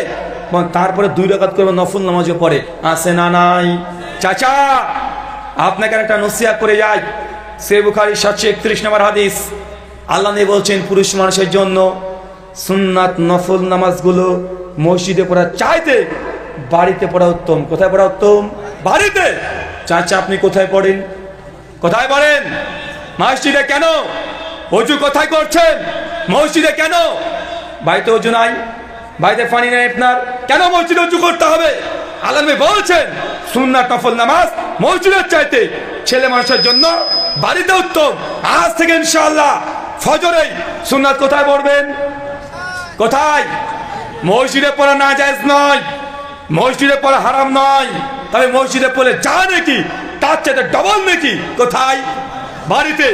এবং তারপরে 2 রাকাত করে নফল নামাজও পড়ে, আছে না নাই? চাচা, আপনাকে একটা নসিহত করে যাই। সহিহ বুখারী 731 নম্বর হাদিস, আল্লাহ নবী বলছেন, পুরুষ মানুষের জন্য সুন্নাত নফল নামাজগুলো মসজিদে পড়া চাইতে বাড়িতে পড়া উত্তম। কোথায় পড়া উত্তম? বাড়িতে। চাচা, আপনি কোথায় পড়েন? কোথায় পড়েন? মসজিদে। কেন? ওযু কোথায় করছেন? মসজিদে। কেন? বাড়িতে ওযু নাই, বাড়িতে পানি নাই আপনার, কেন মসজিদে ওযু করতে হবে? আল্লাহ নবী বলছেন, সুন্নাত নফল নামাজ মসজিদের চাইতে ছেলে মানুষের জন্য বাড়িতে উত্তম। আজ থেকে ইনশাআল্লাহ ফজরে সুন্নাত কোথায় পড়বেন? কোথায়? মসজিদে পড়া নাজায়েজ নয়, মসজিদে পড়া হারাম নয়, তবে মসজিদে পড়লে যা নাকি তার চেয়ে ডবল নাকি কোথায়? বাড়িতে।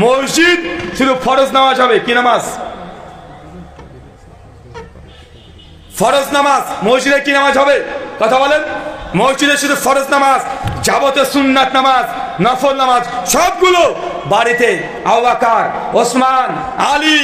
মসজিদ শুধু ফরজ নামাজ হবে। কি নামাজ? ফরজ নামাজ। মসজিদে কি নামাজ হবে? কথা বলেন। মসজিদে শুধু ফরজ নামাজ, যাবতীয় সুন্নাত নামাজ, নফল নামাজ সবগুলো বাড়িতে। আবু বকর, ওসমান, আলী,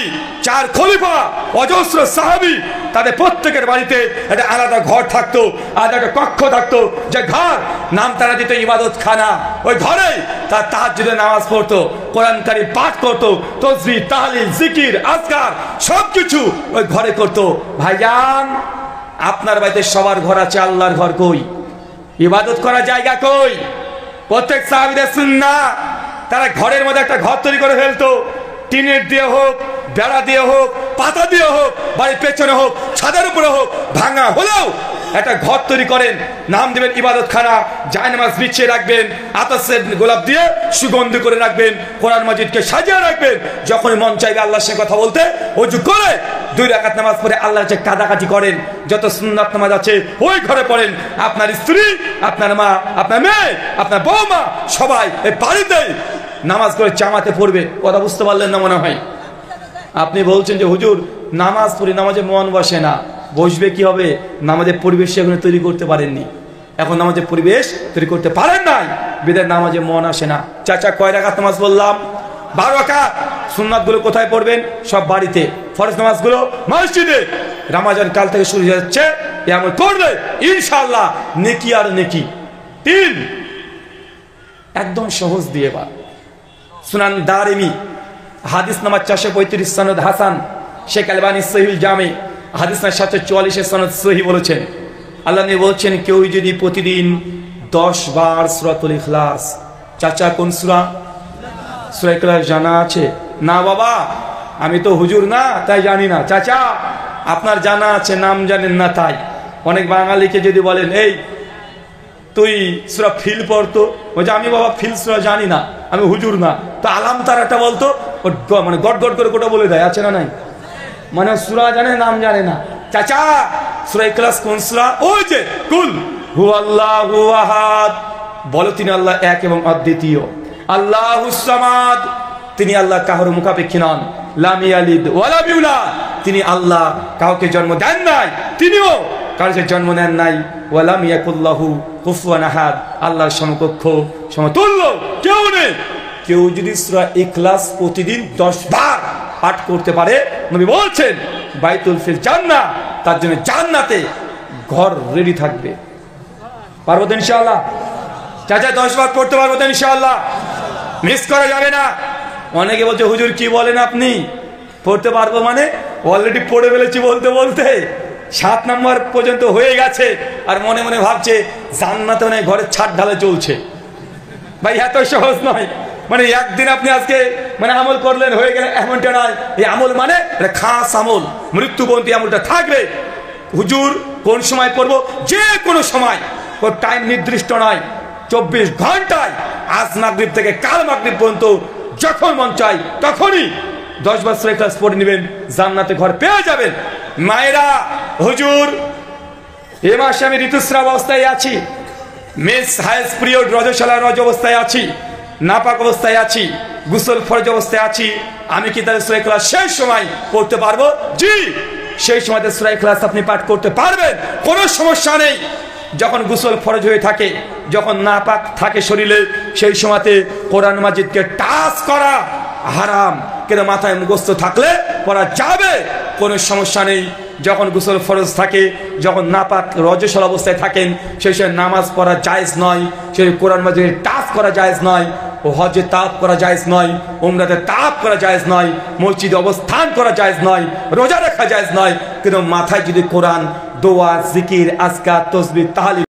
4 খলিফা, অজস্র সাহাবী, তাদের প্রত্যেকের বাড়িতে একটা আলাদা ঘর থাকতো, আলাদা একটা কক্ষ থাকতো, যে ঘর নাম তারা দিত ইবাদত খানা। ওই ঘরে তার তাহাজ্জুদের নামাজ পড়তো, কোরআন কারীম পাঠ করতো, তাসবিহ, তাহলিল, জিকির, আজকার সবকিছু ওই ঘরে করতো। ভাইজান, আপনার বাড়িতে সবার ঘর আছে, আল্লাহর ঘর কই? ইবাদত করার জায়গা কই? প্রত্যেক সাহাবীদের সুন্নাহ, তারা ঘরের মধ্যে একটা ঘর তৈরি করে ফেলতো, টিনের দিয়ে হোক, বেড়া দিয়ে হোক, পাতা দিয়ে হোক, বাড়ির পেছনে হোক, ছাদের উপরে হোক, ভাঙা হলেও একটা ঘর তৈরি করেন, নাম দেবেন ইবাদত খানা, জায়নামাজ বিছিয়ে রাখবেন, আতসের গোলাপ দিয়ে সুগন্ধি করে রাখবেন, কোরআন মাজিদকে সাজিয়ে রাখবেন। যখনই মন চাইবে আল্লাহর সঙ্গে কথা বলতে, ওযু করে 2 রাকাত নামাজ পড়ে আল্লাহর কাছে কাঁদাকাটি করেন। যত সুন্নাত নামাজ আছে ওই ঘরে পড়েন। আপনার স্ত্রী, আপনার মা, আপনার মেয়ে, আপনার বৌমা সবাই এই বাড়িতে নামাজ করে জামাতে পড়বে। কথা বুঝতে পারলেন না মনে হয়? আপনি বলছেন যে হুজুর নামাজ পড়ি, নামাজে মন বসে না। বসবে কি হবে? নামাজের পরিবেশ এখন তৈরি করতে পারেননি, এখন নামাজের পরিবেশ তৈরি করতে পারেন নাই, বিদায় নামাজে মন আসে না। চাচা কয় রাকাত নামাজ বললাম? 12 রাকাত। সুন্নাতগুলো কোথায় পড়বেন? সব বাড়িতে। ফরজ নামাজগুলো মসজিদে। রমজান কাল থেকে শুরু হয়ে যাচ্ছে, এমন করবে ইনশাআল্লাহ নেকি আর নেকি। 3 একদম সহজ দিয়ে বা সুনান দারিমি হাদিস নাম্বার 435 সনদ হাসান, শেখ আলবানী সহিহুল জামি হাদিস নাম্বার 744 সনদ সহিহ বলেছেন। আল্লাহ নবী বলছেন, কেউ যদি প্রতিদিন 10 বার সূরাতুল ইখলাস। চাচা কোন সূরা? সূরা ইখলাস জানা আছে? না বাবা, আমি তো হুজুর না, তাই জানি না। চাচা আপনার জানা আছে, নাম জানেন না তাই। অনেক বাঙালিকে যদি বলেন এই তুই সূরা ফিল পড়তো, বলছে আমি বাবা ফিল সূরা জানি না, আমি হুজুর না। তো আলাম তারাটা বলতো, মানে গট গট করে কোটা বলে দেয়, আছে না নাই? মানে সূরা জানে, নাম জানে না। চাচা সূরা ইখলাস কোন সূরা? ওই যে কুল হুয়াল্লাহু আহাদ, বলো তিনি আল্লাহ এক এবং অদ্বিতীয়। আল্লাহুস সামাদ, তিনি আল্লাহ কারো মুখাপেক্ষী নন। লাম ইয়ালিদ ওয়া লাম ইউলাদ, তিনি আল্লাহ কাউকে জন্ম দেন নাই, তিনিও কারো জন্ম নেন নাই। ওয়া লাম ইয়াকুল্লাহু কুফুয়ান আহাদ, আল্লাহর সমকক্ষ সমতুল্য কেউ নেই। কেউ যদি সূরা ইখলাস প্রতিদিন 10 বার পাঠ করতে পারে, নবী বলছেন বাইতুল ফিল জান্নাহ, তার জন্য জান্নাতে ঘর রেডি থাকবে। পারবো তো ইনশাআল্লাহ? চাচা 10 বার পড়তে পারবো তো ইনশাআল্লাহ? মিস করা যাবে না। অনেকে বলছে হুজুর কি বলেন আপনি, পড়তে পারবো মানে অলরেডি পড়ে ফেলেছি বলতে বলতে 7 নম্বর পর্যন্ত হয়ে গেছে, আর মনে মনে ভাবছে জান্নাতে অনেক ঘরের ছাদ ঢালে চলছে। ভাই এত সহজ নয়। মানে একদিন আপনি আজকে মানে আমল করলেন হয়ে গেলে এমনটা নয়। এই আমল মানে এটা খাস আমল, মৃত্যুবন্তি আমলটা থাকবে। হুজুর কোন সময় পড়বো? যে কোনো সময়, কোন টাইম নির্দিষ্ট নয়। 24 ঘন্টায় আজ মাগরিব থেকে কাল মাগরিব পর্যন্ত যখন মন চাই তখনই 10 বার সূরা ইখলাস পড়ে নেবেন, জান্নাতে ঘর পেয়ে যাবেন। মায়েরা, হুজুর এ মাসে আমি ঋতুস্রাব অবস্থায় আছি, মেস হায়েস্ট পিরিয়ড রজশালা রজ অবস্থায় আছি, নাপাক অবস্থায় আছি, গোসল ফরজ অবস্থায় আছি, আমি কি তাহলে সূরা ইখলাস সেই সময় পড়তে পারবো? জি, সেই সময়তে সূরা ইখলাস আপনি পাঠ করতে পারবেন, কোনো সমস্যা নেই। যখন গোসল ফরজ হয়ে থাকে, যখন নাপাক থাকে শরীরে, সেই সময়তে কোরআন মাজিদকে টাচ করা হারাম, কিন্তু মাথায় মুখস্থ থাকলে পড়া যাবে, কোনো সমস্যা নেই। যখন গোসল ফরজ থাকে, যখন নাপাক রজস্বল অবস্থায় থাকেন, সেই সময় নামাজ পড়া জায়েজ নয়, সেই কোরআন মাজিদের টাচ করা জায়েজ নয়, ও হজে তাপ করা জায়েজ নয়, উমরাতে তাপ করা জায়েজ নয়, মসজিদে অবস্থান করা জায়েজ নয়, রোজা রাখা জায়েজ নয়, কিন্তু মাথায় যদি কোরআন, দোয়া, জিকির, আজকার, তাসবিহ, তাহলিল